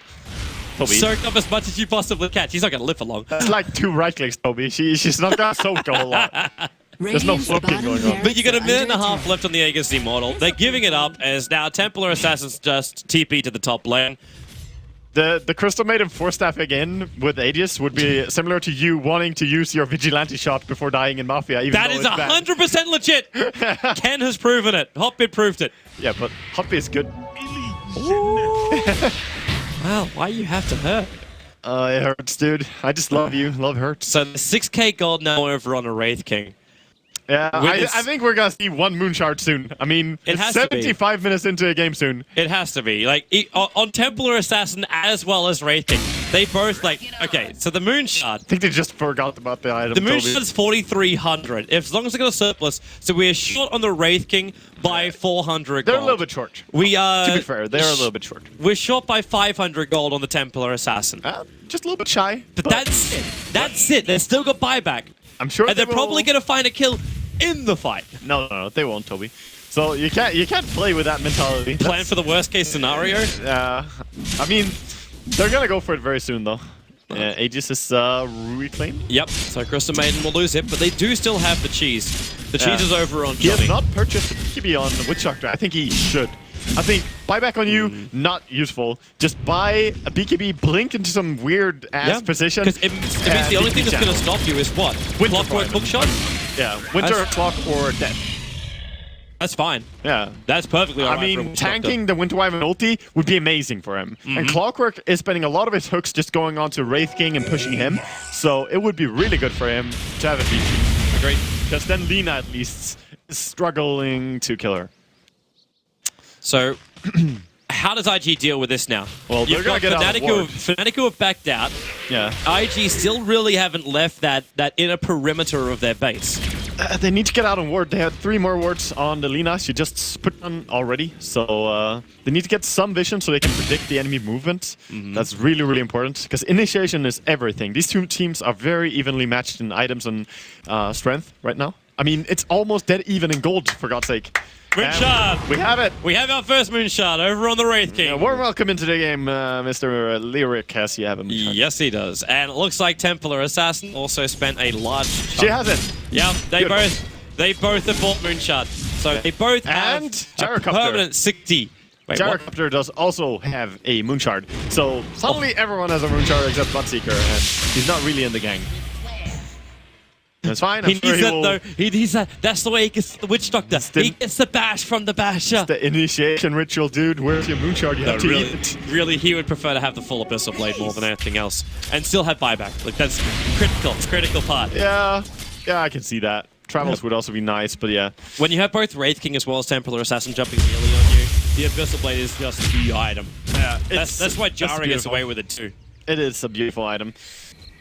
Toby. Soak up as much as you possibly can. She's not going to live for long. That's like 2 right clicks, Toby. She's not gonna soak a whole lot. There's no Radiant's flipping bottom going on. barracks But you got a are minute and a under half attack. left on the Aegis Immortal. They're giving it up as now Templar Assassins just TP to the top lane. The Crystal Maiden 4-staff again with Aegis would be similar to you wanting to use your Vigilante shot before dying in Mafia, even That though is it's bad. 100% legit! Ken has proven it. Hotbit proved it. Yeah, but Hoppy is good. Wow, why you have to hurt? It hurts, dude. I just love you. Love hurts. So the 6k gold now over on a Wraith King. Yeah, With I this- think we're gonna see 1 Moonshard soon. I mean, It it's has to be. 75 minutes into a game soon. It has to be. Like, on Templar Assassin as well as Wraith King, they both, like, okay, so the Moonshard. I think they just forgot about the item. The Toby. Moonshard is 4,300. As long as they got a surplus, so we're short on the Wraith King by 400 They're gold. a little bit short. We are. To be fair, they're a little bit short. We're short by 500 gold on the Templar Assassin. Just a little bit shy. But that's it. That's it. They've still got buyback. I'm sure And they're will... probably going to find a kill in the fight. No, they won't, Toby. So you can't play with that mentality. Plan for the worst case scenario. I mean, they're gonna go for it very soon though. Aegis is reclaimed. Yep. So Crystal Maiden will lose it, but they do still have the cheese. The cheese is over on He has Johnny. not purchased the BKB on Witch Doctor. I think he should. I think buyback on you, not useful. Just buy a BKB, blink into some weird ass position. Because it means the only thing that's going to stop you is what? Clockwork hookshot? Yeah, Winter Clock or Death. That's fine. Yeah. That's perfectly alright. I mean, tanking the Winter Wyvern ulti would be amazing for him. And Clockwork is spending a lot of his hooks just going on to Wraith King and pushing him. So it would be really good for him to have a BKB. Agreed. Because then Lina at least is struggling to kill her. So, how does IG deal with this now? Well, they're You've gonna got get out of ward. Fnatic who have backed out. Yeah. IG still really haven't left that inner perimeter of their base. They need to get out on ward. They had 3 more wards on the Lina. She just put on already. So they need to get some vision so they can predict the enemy movement. That's really, really important. Because initiation is everything. These two teams are very evenly matched in items and strength right now. I mean, it's almost dead even in gold, for God's sake. Moonshard! We have it! We have our first Moonshard over on the Wraith King. Warm welcome into the game, Mr. Lyric, as you have him. Yes, he does. And it looks like Templar Assassin also spent a large chunk. She has it! Yeah, they Beautiful. both have bought Moonshard. So they both have And a Gyrocopter. permanent 60. Wait, what? Gyrocopter does also have a Moonshard. So suddenly everyone has a Moonshard except Bloodseeker, and he's not really in the gang. That's fine. He needs that though. He needs that. That's the way he gets the Witch Doctor. He gets the bash from the basher. The initiation ritual, dude. Where's your Moonshard? You have to really, eat it. really, he would prefer to have the full Abyssal Blade more than anything else, and still have buyback. Like that's critical. It's a critical part. Yeah, I can see that. Travels would also be nice, but yeah. When you have both Wraith King as well as Templar Assassin jumping nearly on you, the Abyssal Blade is just the item. Yeah, That's why Jara gets away with it too. It is a beautiful item.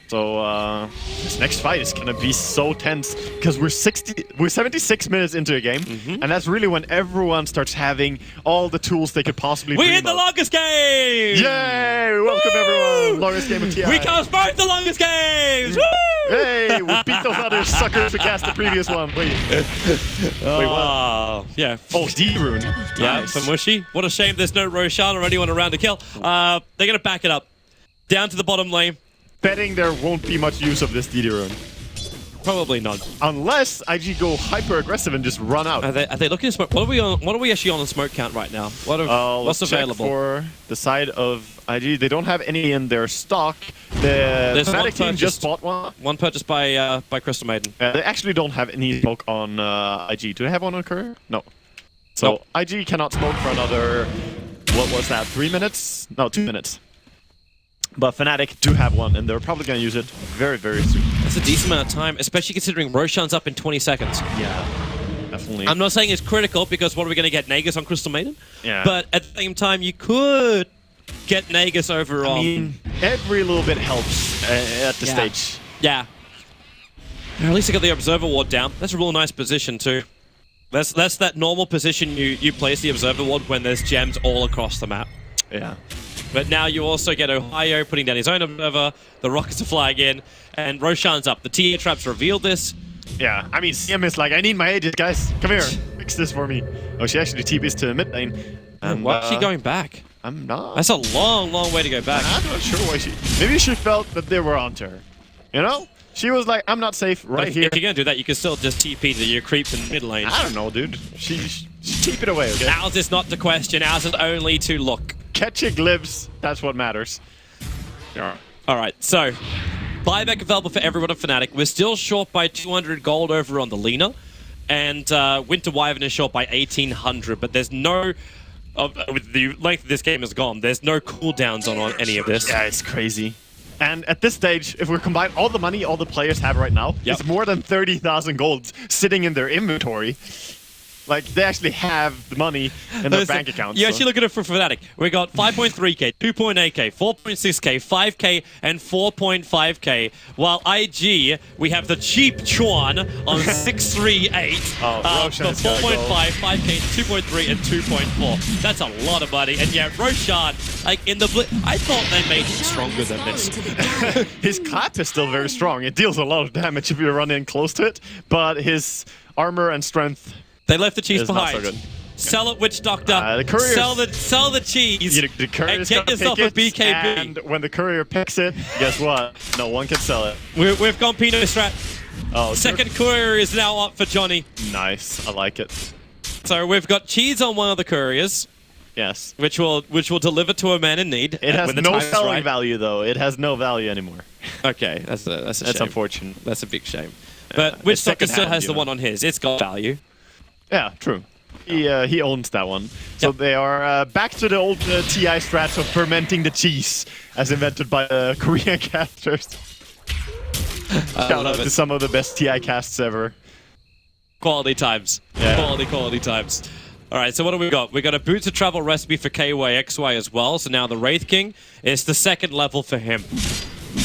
So this next fight is gonna be so tense because we're 76 minutes into a game, and that's really when everyone starts having all the tools they could possibly. We dream hit the of. longest game! Yay! Welcome everyone, longest game of TI. We cast both the longest games! Woo! Hey, we beat those other suckers who cast the previous one. Wait, what? Yeah. Oh, D-Rune. Yeah, Nice. for Mushy. What a shame there's no Roshan or anyone around to kill. They're gonna back it up. Down to the bottom lane. Betting there won't be much use of this D-Rune. Probably not. Unless IG go hyper aggressive and just run out. Are they looking at smoke? What are we on? What are we actually on smoke count right now? What's Let's check available? for the side of IG. They don't have any in their stock. The There's one Fnatic team just purchased. bought one. One purchased by Crystal Maiden. They actually don't have any smoke on IG. Do they have one on Courier? No. So Nope. IG cannot smoke for another, what was that, 3 minutes? No, 2 minutes. But Fnatic do have one, and they're probably going to use it very, very soon. That's a decent amount of time, especially considering Roshan's up in 20 seconds. Yeah, definitely. I'm not saying it's critical because what are we going to get? Nagus on Crystal Maiden? Yeah. But at the same time, you could get Nagus over on. I mean, every little bit helps at the stage. Yeah. At least I got the Observer Ward down. That's a real nice position too. That's that normal position you place the Observer Ward when there's gems all across the map. Yeah. But now you also get Ohio putting down his own Observer, the rockets are flying in, and Roshan's up. The Tia traps revealed this. Yeah, I mean, CM is like, I need my Aegis, guys. Come here, fix this for me. Oh, she actually TPs to mid lane. And, Why is she going back? I'm not. That's a long, long way to go back. I'm not sure why she... Maybe she felt that they were onto her. You know? She was like, I'm not safe right If here. you're going to do that, you can still just TP to your creeps in mid lane. I don't know, dude. She TP it away, okay? Ours is not to question, ours is only to look. Catch your glibs. That's what matters. Yeah. Alright, so buyback available for everyone at Fnatic. We're still short by 200 gold over on the Lina. And Winter Wyvern is short by 1800, but there's no... with the length of this game is gone, there's no cooldowns on any of this. Yeah, it's crazy. And at this stage, if we combine all the money all the players have right now, Yep. it's more than 30,000 gold sitting in their inventory. Like, they actually have the money in their bank accounts. You so. actually look at it for Fnatic. We got 5.3k, 2.8k, 4.6k, 5k, and 4.5k. While IG, we have the cheap Chuan on 638 for 4.5, 5k, 2.3, and 2.4. That's a lot of money. And yeah, Roshan, like in the I thought they made him stronger than this. His clap is still very strong. It deals a lot of damage if you run in close to it, but his armor and strength. They left the cheese It's behind. not so good. Sell it, Witch Doctor. The couriers, sell the cheese. The courier's and get yourself a BKB. And when the courier picks it, guess what? No one can sell it. We've gone Pinot Strat. Oh, Second courier is now up for Johnny. Nice. I like it. So we've got cheese on one of the couriers. Yes. Which will deliver to a man in need. It has when the no time is selling right. value though. It has no value anymore. Okay, that's a shame. That's unfortunate. That's a big shame. But Witch Doctor still has the one on his. It's got value. Yeah, true. He owns that one. So they are back to the old TI strats of fermenting the cheese, as invented by the Korean casters. Shout out to some of the best TI casts ever. Quality times. Yeah. Quality times. All right, so what do we got? We got a Boots of Travel recipe for KYXY as well. So now the Wraith King is the second level for him.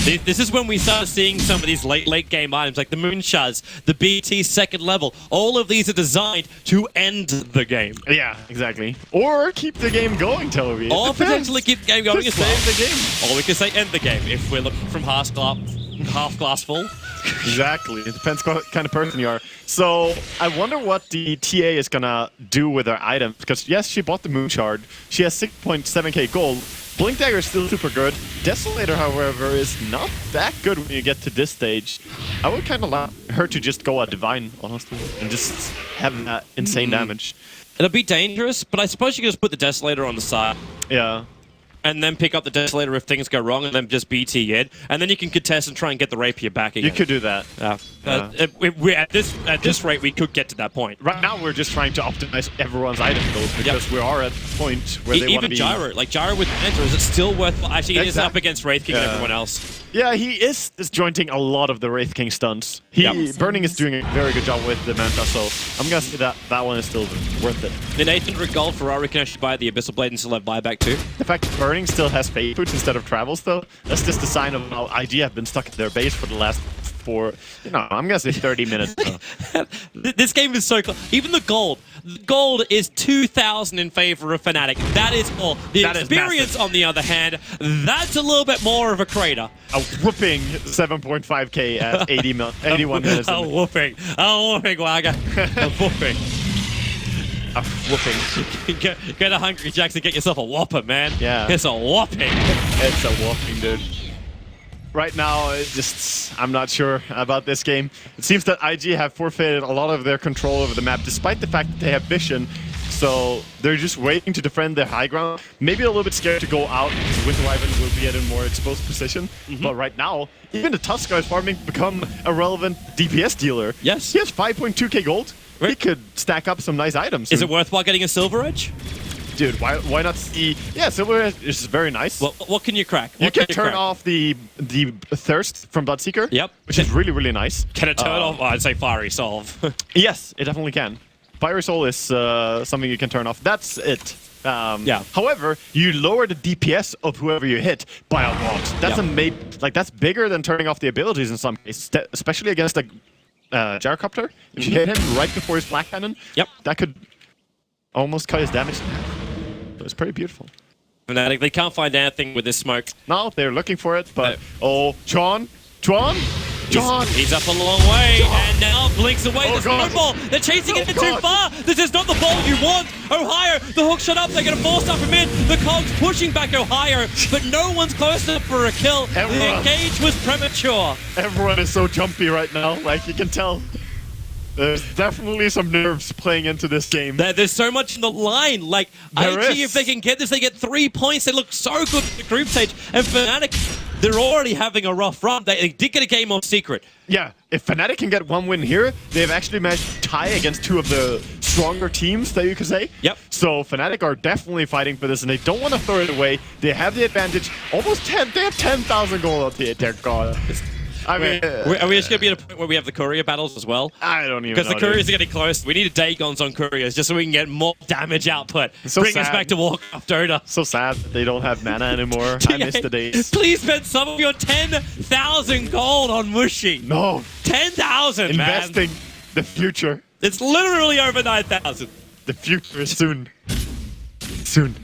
This is when we start seeing some of these late game items like the Moonshaz, the BT second level. All of these are designed to end the game. Yeah, exactly. Or keep the game going, Toby. Or potentially keep the game going as well. Save the game. Or we could say end the game if we're looking from half glass full. Exactly. It depends what kind of person you are. So I wonder what the TA is gonna do with her items. Because yes, she bought the Moon Shard. She has 6.7k gold. Blink Dagger is still super good. Desolator, however, is not that good when you get to this stage. I would kind of like her to just go at Divine, honestly, and just have that insane damage. It'll be dangerous, but I suppose you can just put the Desolator on the side. Yeah. And then pick up the Desolator if things go wrong, and then just BT it. And then you can contest and try and get the Rapier back again. You could do that. At this rate, we could get to that point. Right now, we're just trying to optimize everyone's item goals because we are at the point where they want to be... Even Gyro. Like, Gyro with Panther, is it still worth... Actually, he is up against Wraith King and everyone else. Yeah, he is disjointing a lot of the Wraith King stunts. Burning is doing a very good job with the Manta, so I'm going to say that that one is still worth it. In 800 gold, Ferrari can actually buy the Abyssal Blade and still have buyback too. The fact that Burning still has Fate Boots instead of Travels, though, that's just a sign of how IG have been stuck at their base for the last I'm going to say 30 minutes. This game is so close. Even the gold. The gold is 2,000 in favor of Fnatic. That is all. The experience, on the other hand, that's a little bit more of a crater. A whooping 7.5k at 81 minutes. A whooping, Wagga. A whooping. A whooping. Go to Hungry Jacks and get yourself a whopper, man. Yeah. It's a whopping. It's a whopping, dude. Right now, I'm not sure about this game. It seems that IG have forfeited a lot of their control over the map, despite the fact that they have vision. So they're just waiting to defend their high ground. Maybe a little bit scared to go out because Winter Wyvern will be at a more exposed position. But right now, even the Tuskar is farming to become a relevant DPS dealer. Yes. He has 5.2k gold. Right. He could stack up some nice items. Is it worthwhile getting a Silver Edge? Dude, why not see... Yeah, Silver Edge is very nice. Well, what can you crack? You can turn off the Thirst from Bloodseeker. Yep. Which is really, really nice. Can it turn off? Oh, I'd say Fiery Solve. Yes, it definitely can. Fiery Soul is something you can turn off. That's it. Yeah. However, you lower the DPS of whoever you hit by a lot. That's that's bigger than turning off the abilities in some cases, especially against a Gyrocopter. If you hit him right before his Black Cannon, that could almost cut his damage in half. So it's pretty beautiful. Fnatic, they can't find anything with this smoke. No, they're looking for it, but... Chuan? He's up a long way, and now blinks away the snowball. They're chasing it too far. This is not the ball you want. Ohio, the hook shot up. They're going to force up him in. The Cogs pushing back Ohio, but no one's close enough for a kill. The engage was premature. Everyone is so jumpy right now, like you can tell. There's definitely some nerves playing into this game. There's so much in the line. Like, IG, if they can get this, they get 3 points. They look so good at the group stage. And Fnatic, they're already having a rough run. They did get a game on Secret. Yeah, if Fnatic can get one win here, they've actually managed to tie against two of the stronger teams, that you could say. Yep. So Fnatic are definitely fighting for this, and they don't want to throw it away. They have the advantage. Almost 10. They have 10,000 gold out here. Dear God. I mean, are we just going to be at a point where we have the courier battles as well? I don't even know. Because the couriers are getting close. We need Dagons on couriers just so we can get more damage output. So Bring us sad. back to Warcraft Dota. So sad that they don't have mana anymore. I miss the days. Please spend some of your 10,000 gold on Mushi. No. 10,000, man. Investing the future. It's literally over 9,000. The future is soon. Soon.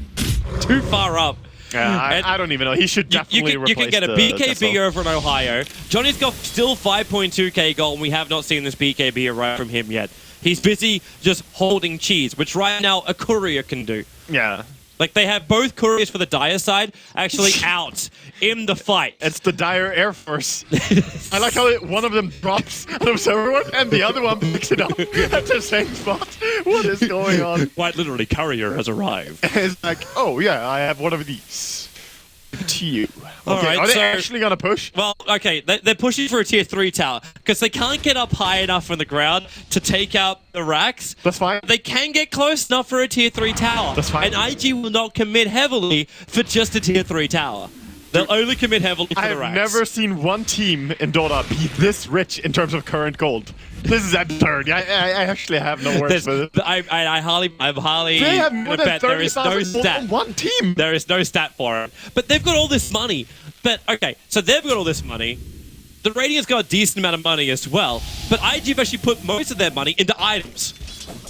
Too far up. Yeah, I don't even know. He should definitely you replace can get a the BKB Tesla. over in Ohio. Johnny's got still 5.2k gold, and we have not seen this BKB arrive from him yet. He's busy just holding cheese, which right now a courier can do. Yeah. Like, they have both couriers for the Dire side actually out in the fight. It's the Dire Air Force. I like how one of them drops out of server and the other one picks it up at the same spot. What is going on? Quite literally, courier has arrived. It's like, oh yeah, I have one of these. To you. All Okay, right, are they so- actually gonna push? Well, okay, they're pushing for a tier 3 tower because they can't get up high enough from the ground to take out the racks. That's fine. They can get close enough for a tier 3 tower. That's fine. And IG will not commit heavily for just a tier 3 tower. They'll only commit heavily for I the have racks. never seen one team in Dota be this rich in terms of current gold. This is absurd. I actually have no words for it. I'm highly They have more than bet there is no 30,000 gold stat. on one team. There is no stat for it. But they've got all this money. But, okay, so they've got all this money. The Radiant's got a decent amount of money as well. But IG have actually put most of their money into items.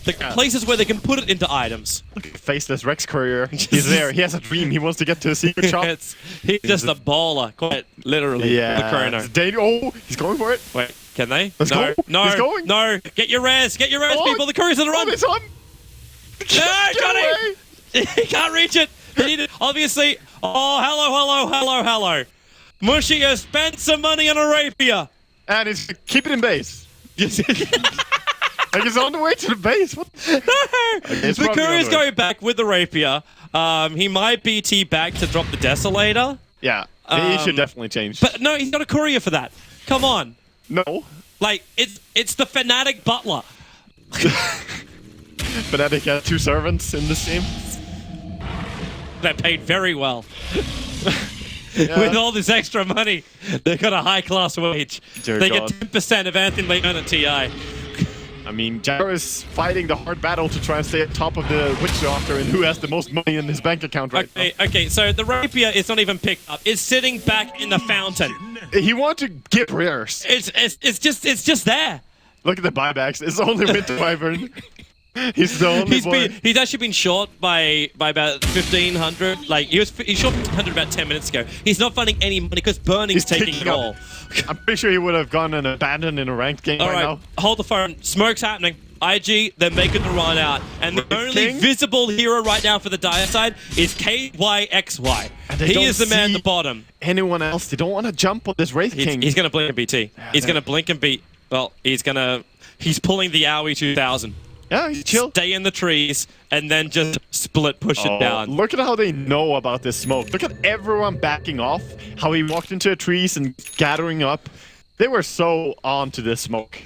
The places where they can put it into items. Faceless Rex Courier. He's there. He has a dream. He wants to get to a secret shop. He's just a baller, quite literally. Yeah. The chrono. Oh, he's going for it. Wait, can they? Let's no, go. no, He's going. no. Get your res, Oh, people. The courier's on the run. Oh, it's on. No, Get Johnny! away. He can't reach it. They need it. Obviously. Oh, hello. Mushy has spent some money on a rapier. And he's keep it in base. Like he's on the way to the base. What? No! it's The probably courier's on the way. going back with the rapier. He might BT back to drop the Desolator. Yeah, he should definitely change. But no, he's got a courier for that. Come on. no, Like, it's the Fnatic butler. Fnatic had 2 servants in this team. They're paid very well. Yeah. With all this extra money, they've got a high-class wage. Dear they God. get 10% of Anthony Leon at TI. I mean, Jaro is fighting the hard battle to try and stay at top of the Witch Doctor and who has the most money in his bank account right Okay, so the rapier is not even picked up. It's sitting back in the fountain. now. He wanted to get rares. It's just there. Look at the buybacks. It's only Winter Wyvern. He's the only boy. He's actually been short by about 1,500. Like he's short 1,500 about 10 minutes ago. He's not finding any money because Burning's He's taking it taking up. all. I'm pretty sure he would have gone and abandoned in a ranked game All right right, now. hold the phone. Smoke's happening. IG, they're making the run out. And the Wraith only King? visible hero right now for the Dire side is KYXY. And they He don't is the man at see the bottom. Anyone else? They don't want to jump on this Wraith King. He's going to blink and BT. He's yeah. going to blink and beat. Well, he's pulling the Aoi 2000. Yeah, he's chill. Stay in the trees and then just split, push it down. Look at how they know about this smoke. Look at everyone backing off. How he walked into the trees and gathering up. They were so on to this smoke.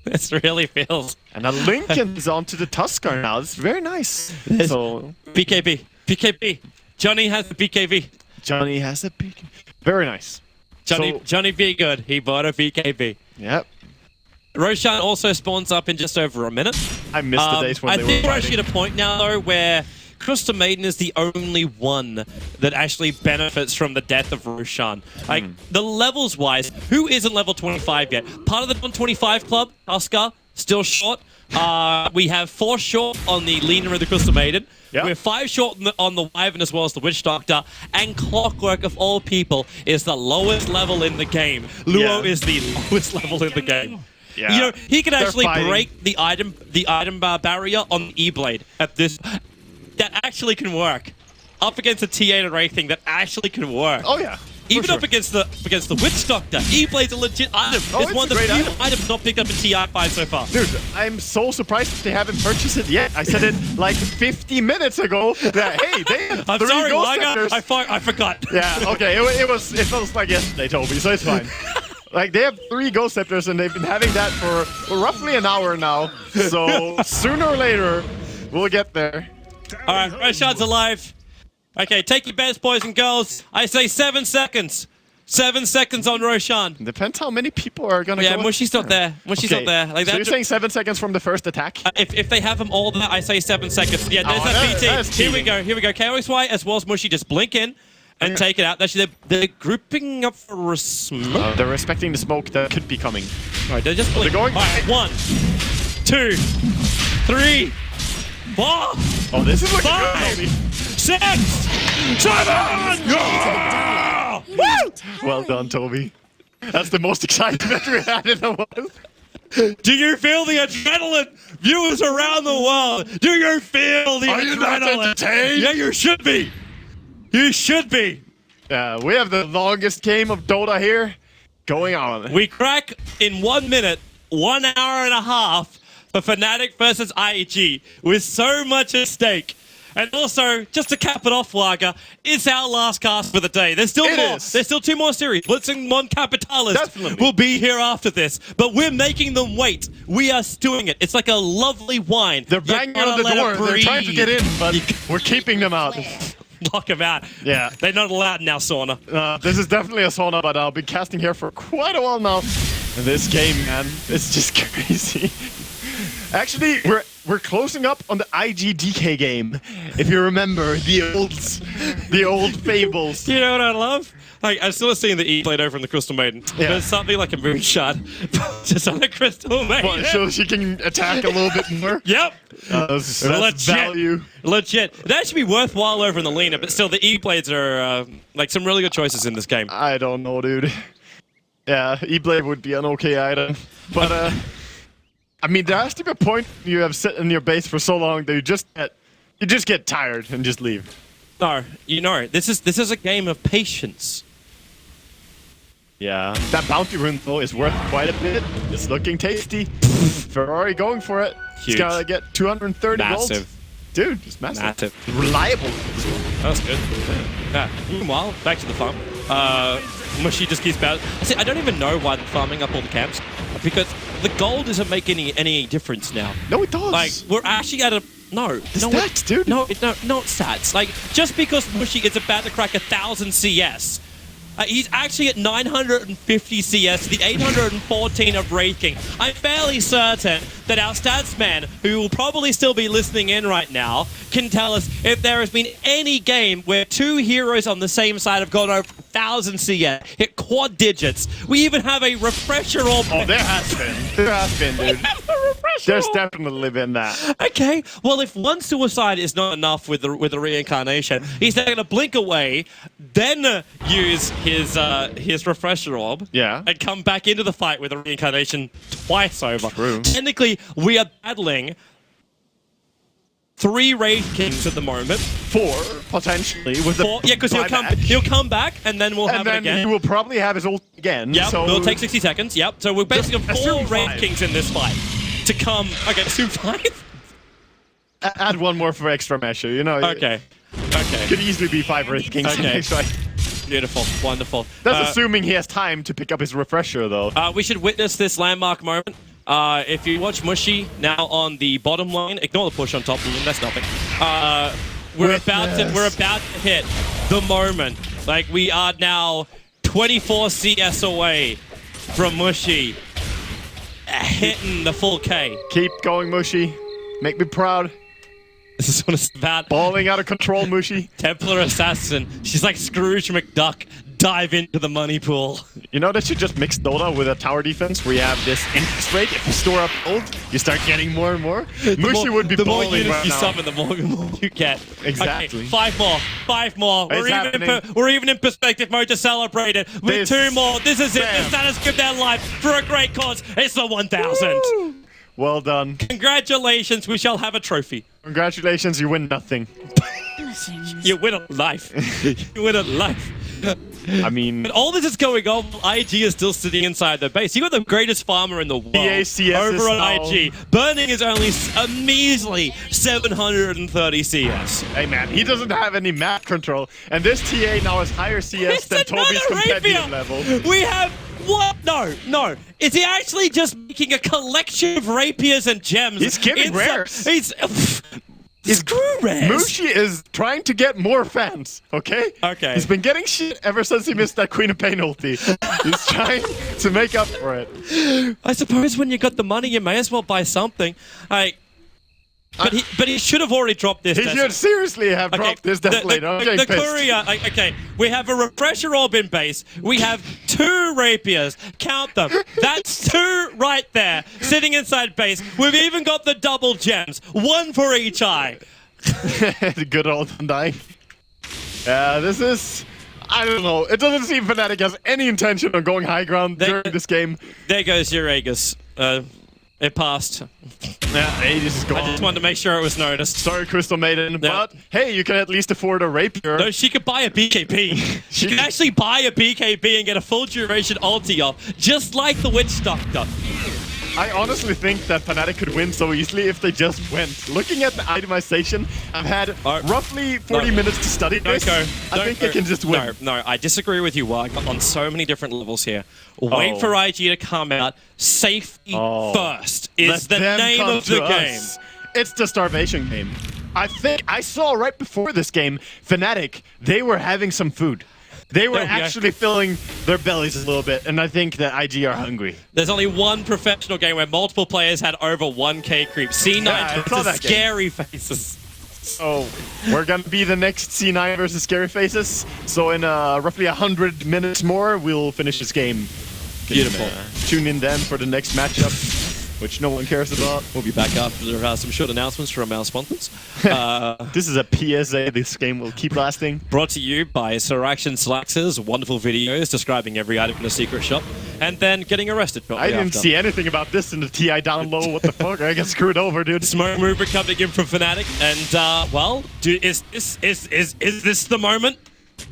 This really feels. And a Lincoln is onto the Tuskar now. It's very nice. So BKB. Johnny has the BKB. Johnny has a big... Very nice. Johnny be good. He bought a BKB. Yep. Roshan also spawns up in just over a minute. I missed the days when I they think were we're actually fighting. at a point now, though, where Crystal Maiden is the only one that actually benefits from the death of Roshan. Like, the levels-wise, who isn't level 25 yet? Part of the 125 club, Oscar, still short. We have 4 short on the Leaner of the Crystal Maiden. Yep. We're 5 short on the Wyvern as well as the Witch Doctor. And Clockwork, of all people, is the lowest level in the game. Luo is the lowest level in the game. Yeah. You know, he can They're actually fighting. break the item barrier on the E-Blade at this. That actually can work. Up against a T8 array thing that actually can work. Oh, yeah. Even sure. up against the Witch Doctor. E-Blade's a legit item. Oh, it's it's one a of the great few item. items not picked up in TI5 so far. Dude, I'm so surprised that they haven't purchased it yet. I said it like 50 minutes ago that, hey, they have I'm 3 sorry, Ghost Laga. Scepters. I forgot. Yeah, okay, it feels like yesterday, Toby, so it's fine. Like, they have 3 Ghost Scepters, and they've been having that for roughly an hour now. So, sooner or later, we'll get there. All right, Roshan's alive. Okay, take your bets, boys and girls. I say 7 seconds. 7 seconds on Roshan. Depends how many people are gonna Yeah, go. Mushi's not there. Mushi's not there. Like so that. you're saying 7 seconds from the first attack? If they have them all there, I say 7 seconds. Yeah, there's Oh, that that's BT. Here we cheating. go. Here we go. KOXY as well as Mushy just blink in and take it out. Actually, they're grouping up for a smoke. They're respecting the smoke that could be coming. All right, they're just blink. They're going. All right, 1, 2, 3, 4, Oh, this is looking good, 5, Toby. 6, 7. Yeah! Woo! Well done, Toby. That's the most excitement we had in a while. Do you feel the adrenaline? Viewers around the world, do you feel the Are you not adrenaline? entertained? Yeah, you should be. You should be. Yeah, we have the longest game of Dota here going on. We crack in 1 minute, 1 hour and a half for Fnatic versus IG with so much at stake. And also, just to cap it off, Lager, it's our last cast for the day. There's still It more. is. There's still 2 more series. Blitzing Mon Capitalis Definitely. will be here after this. But we're making them wait. We are doing it. It's like a lovely wine. They're You banging gotta on the let it door. They're trying to breathe. get in, but You we're keeping them out. lock them out. Yeah. They're not allowed now, Sauna. This is definitely a sauna, but I'll be casting here for quite a while now. And this game, man, it's just crazy. Actually, we're closing up on the IGDK game. If you remember the old fables. You know what I love? Like, I'm still seeing the E played over in the Crystal Maiden. Yeah. There's something like a moonshot just on the Crystal Maiden. What, so she can attack a little bit more? Yep. That's Legit. value. Legit. That should be worthwhile over in the Lena, but still, the E blades are like some really good choices in this game. I don't know, dude. Yeah, E-Blade would be an okay item. But, I mean, there has to be a point you have sit in your base for so long that you just get tired and just leave. No, you know, this is a game of patience. Yeah, that bounty rune though is worth quite a bit. It's looking tasty. Ferrari going for it. Huge. He's gotta get 230 gold. Massive. Dude, it's massive. Massive. Reliable. That was good. Yeah. Meanwhile, back to the farm. Mushy just keeps bouncing. See, I don't even know why they're farming up all the camps, because the gold isn't making any difference now. No, it does. Like, we're actually at a... No. The no, stats, dude. No, not stats. Like, just because Mushy is about to crack 1,000 CS, he's actually at 950 CS, the 814 of Wraith King. I'm fairly certain that our stats man, who will probably still be listening in right now, can tell us if there has been any game where 2 heroes on the same side have gone over 1,000 CS, hit quad digits. We even have a refresher orb. Oh, there has been. There has been, dude. There's definitely been that. Okay, well, if one suicide is not enough with the reincarnation, he's then going to blink away, then use his refresher orb, Yeah. and come back into the fight with the reincarnation twice over. True. Technically, we are battling 3 Wraith Kings at the moment. 4 potentially with the 4, yeah, because buyback. he'll come back, and then we'll have And it then again. he will probably have his ult again. Yep, so it'll take 60 seconds. Yep, so we're basically Just 4 assume Wraith 5. Kings in this fight to come. Okay, assume 5. Add one more for extra measure, you know. Okay. Okay. Could easily be 5 Wraith Kings. Okay. Next fight. Beautiful. Wonderful. That's assuming he has time to pick up his refresher, though. We should witness this landmark moment. If you watch Mushy now on the bottom line, ignore the push on top lane. That's nothing. We're about to hit the moment. Like, we are now 24 CS away from Mushy hitting the full K. Keep going, Mushy. Make me proud. This is what it's about. Balling out of control, Mushy. Templar Assassin. She's like Scrooge McDuck. Dive into the money pool. You know that you just mix Dota with a tower defense where you have this interest rate. If you store up gold, you start getting more and more. Mushy would be the more balling units right you now. summon, the more you get. Exactly. Okay, 5 more. 5 more. It's happening. We're even in perspective mode to celebrate it. With This- 2 more. This is it. Bam. The Status give their life for a great cause. It's the 1,000. Well done. Congratulations. We shall have a trophy. Congratulations, you win nothing. You win a life. You win a life. I mean, But all this is going on while IG is still sitting inside their base. You got the greatest farmer in the world CS over is on now- IG. Burning is only a measly 730 CS. hey man, he doesn't have any map control. And this TA now has higher CS than It's another Toby's competitive rapier. level. We have what? No. Is he actually just making a collection of rapiers and gems? He's giving inside- rares. He's Screw Rez. Mushi is trying to get more fans, okay? Okay. He's been getting shit ever since he missed that Queen of Pain ulti. He's trying to make up for it. I suppose when you got the money, you may as well buy something. But he should have already dropped this. He should seriously have dropped this Death Blade. I'm getting the pissed. courier, okay, we have a refresher orb in base. We have 2 rapiers. Count them. That's 2 right there, sitting inside base. We've even got the double gems, 1 for each eye. The good old Undying. Yeah, this is... I don't know. It doesn't seem Fnatic has any intention of going high ground during this game. There goes your Aegis. It passed. Yeah, Aegis is gone. I just wanted to make sure it was noticed. Sorry, Crystal Maiden, but hey, you can at least afford a rapier. No, she could buy a BKB. She can actually buy a BKB and get a full duration ulti off, just like the Witch Doctor. I honestly think that Fnatic could win so easily if they just went. Looking at the itemization, I've had roughly 40 minutes to study this. I think they can just win. No, I disagree with you, Wag, on so many different levels here. Wait for IG to come out. Safety first is the name of the game. It's the starvation game. I think I saw right before this game, Fnatic, they were having some food. They were actually filling their bellies a little bit, and I think that IG are hungry. There's only one professional game where multiple players had over 1k creep. C9 versus Scary Faces. So we're going to be the next C9 versus Scary Faces. So in roughly 100 minutes more, we'll finish this game. Beautiful. Tune in then for the next matchup, which no one cares about. We'll be back after some short announcements from our sponsors. This is a PSA. This game will keep lasting. Brought to you by Sir Action Slax's wonderful videos describing every item in the secret shop, and then getting arrested. I didn't see anything about this in the TI down low. What the fuck? I got screwed over, dude. Smoke mover coming in from Fnatic, and well, dude, is this the moment?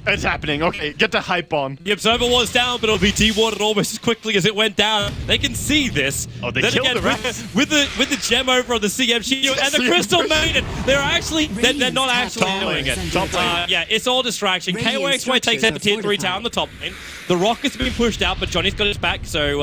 It's happening. Okay, get the hype on. The Observer was down, but it'll be dewatered almost as quickly as it went down. They can see this. Oh, they then killed again, the rest. with the gem over on the CM Shield and the Crystal Maiden. They're not actually doing it. Yeah, it's all distraction. KOXY takes out the tier 3 tower on the top lane. The Rocket's been pushed out, but Johnny's got his back, so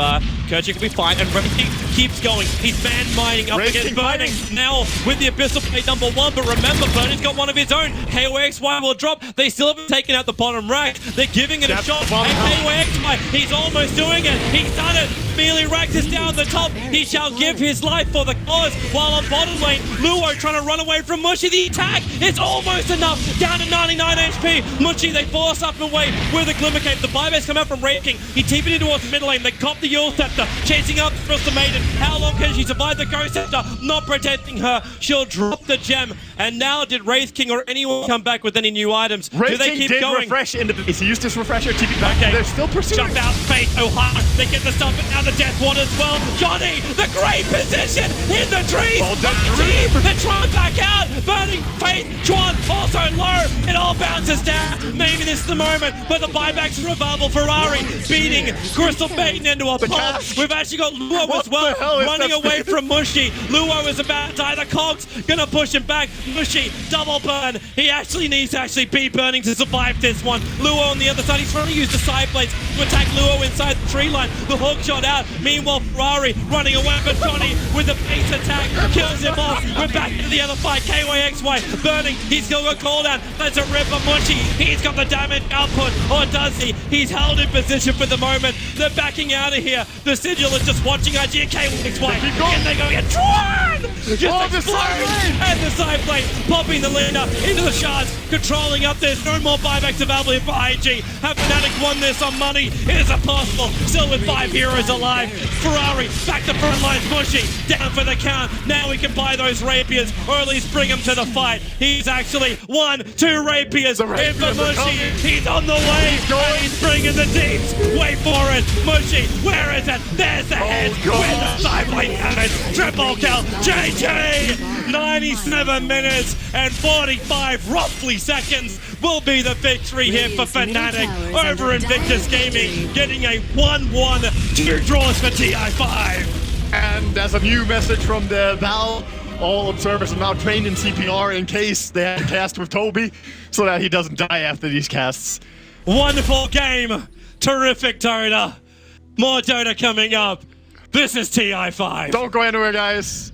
Kerchik will be fine. And King keeps going. He's man mining up against Burning. Now with the Abyssal Blade #1, but remember, Burning's got one of his own. KOXY will drop. They still haven't taken out the bottom rack. They're giving it a shot. And KOXY, he's almost doing it. He's done it. Melee Rax is down the top. He shall give his life for the cause. While on bottom lane, Luo trying to run away from Mushy. The attack is almost enough. Down to 99 HP. Mushy, they force up and wait with a Glimmer Cape. The buybacks come out from Wraith King. He TP'd into towards the middle lane. They cop the Yule Scepter. Chasing up Crystal Maiden. How long can she survive the Ghost Scepter? Not protecting her. She'll drop the gem. And now did Wraith King or anyone come back with any new items? Wraith Do they King keep did going? Refresh in the base. He used his refresher, TP back. Okay. They're still pursuing. Jump out, Fate, Ohio. They get the stuff, but now the Death one as well. Johnny, the great position in the trees. They're trying back out. Burning, Fate, Chuan, also low. It all bounces down. Maybe this is the moment, but the buybacks are available. Ferrari beating Crystal Maiden into a pod. We've actually got Luo as well, running away from Mushy. Luo is about to die. The Cogs gonna push him back. Mushy, double burn. He actually needs to be burning to survive this one. Luo on the other side, he's trying to use the side blades to attack Luo inside the tree line. The hook shot out. Meanwhile, Ferrari running away, but Johnny with the base attack kills him off. We're back into the other fight. KYXY burning. He's still got cooldown. That's a rip of Mushy. He's got the damage output, or does he? He's held in position for the moment. They're backing out of here. The Sigil is just watching IG and KYXY. And they go get Tron! Just exploding! And the side blade popping the leader into the shards, controlling up. There's no more buybacks available for IG. Have Fnatic won this on money? Is it possible? Still with 5 heroes alive. Ferrari back to front lines. Mushy down for the count. Now we can buy those rapiers, or at least bring him to the fight. He's actually 1-2 rapiers in for Mushy. He's on the way. And he's bringing the deeps. Wait for it. Mushy, where is it? There's the head. With the side blade damage. Triple kill. JJ. 97 minutes and 45 roughly seconds will be the victory here for Fnatic over Invictus Gaming, getting a 1-1, 2 draws for TI5. And there's a new message from the Val. All observers are now trained in CPR in case they have to cast with Toby, so that he doesn't die after these casts. Wonderful game. Terrific Dota. More Dota coming up. This is TI5. Don't go anywhere, guys.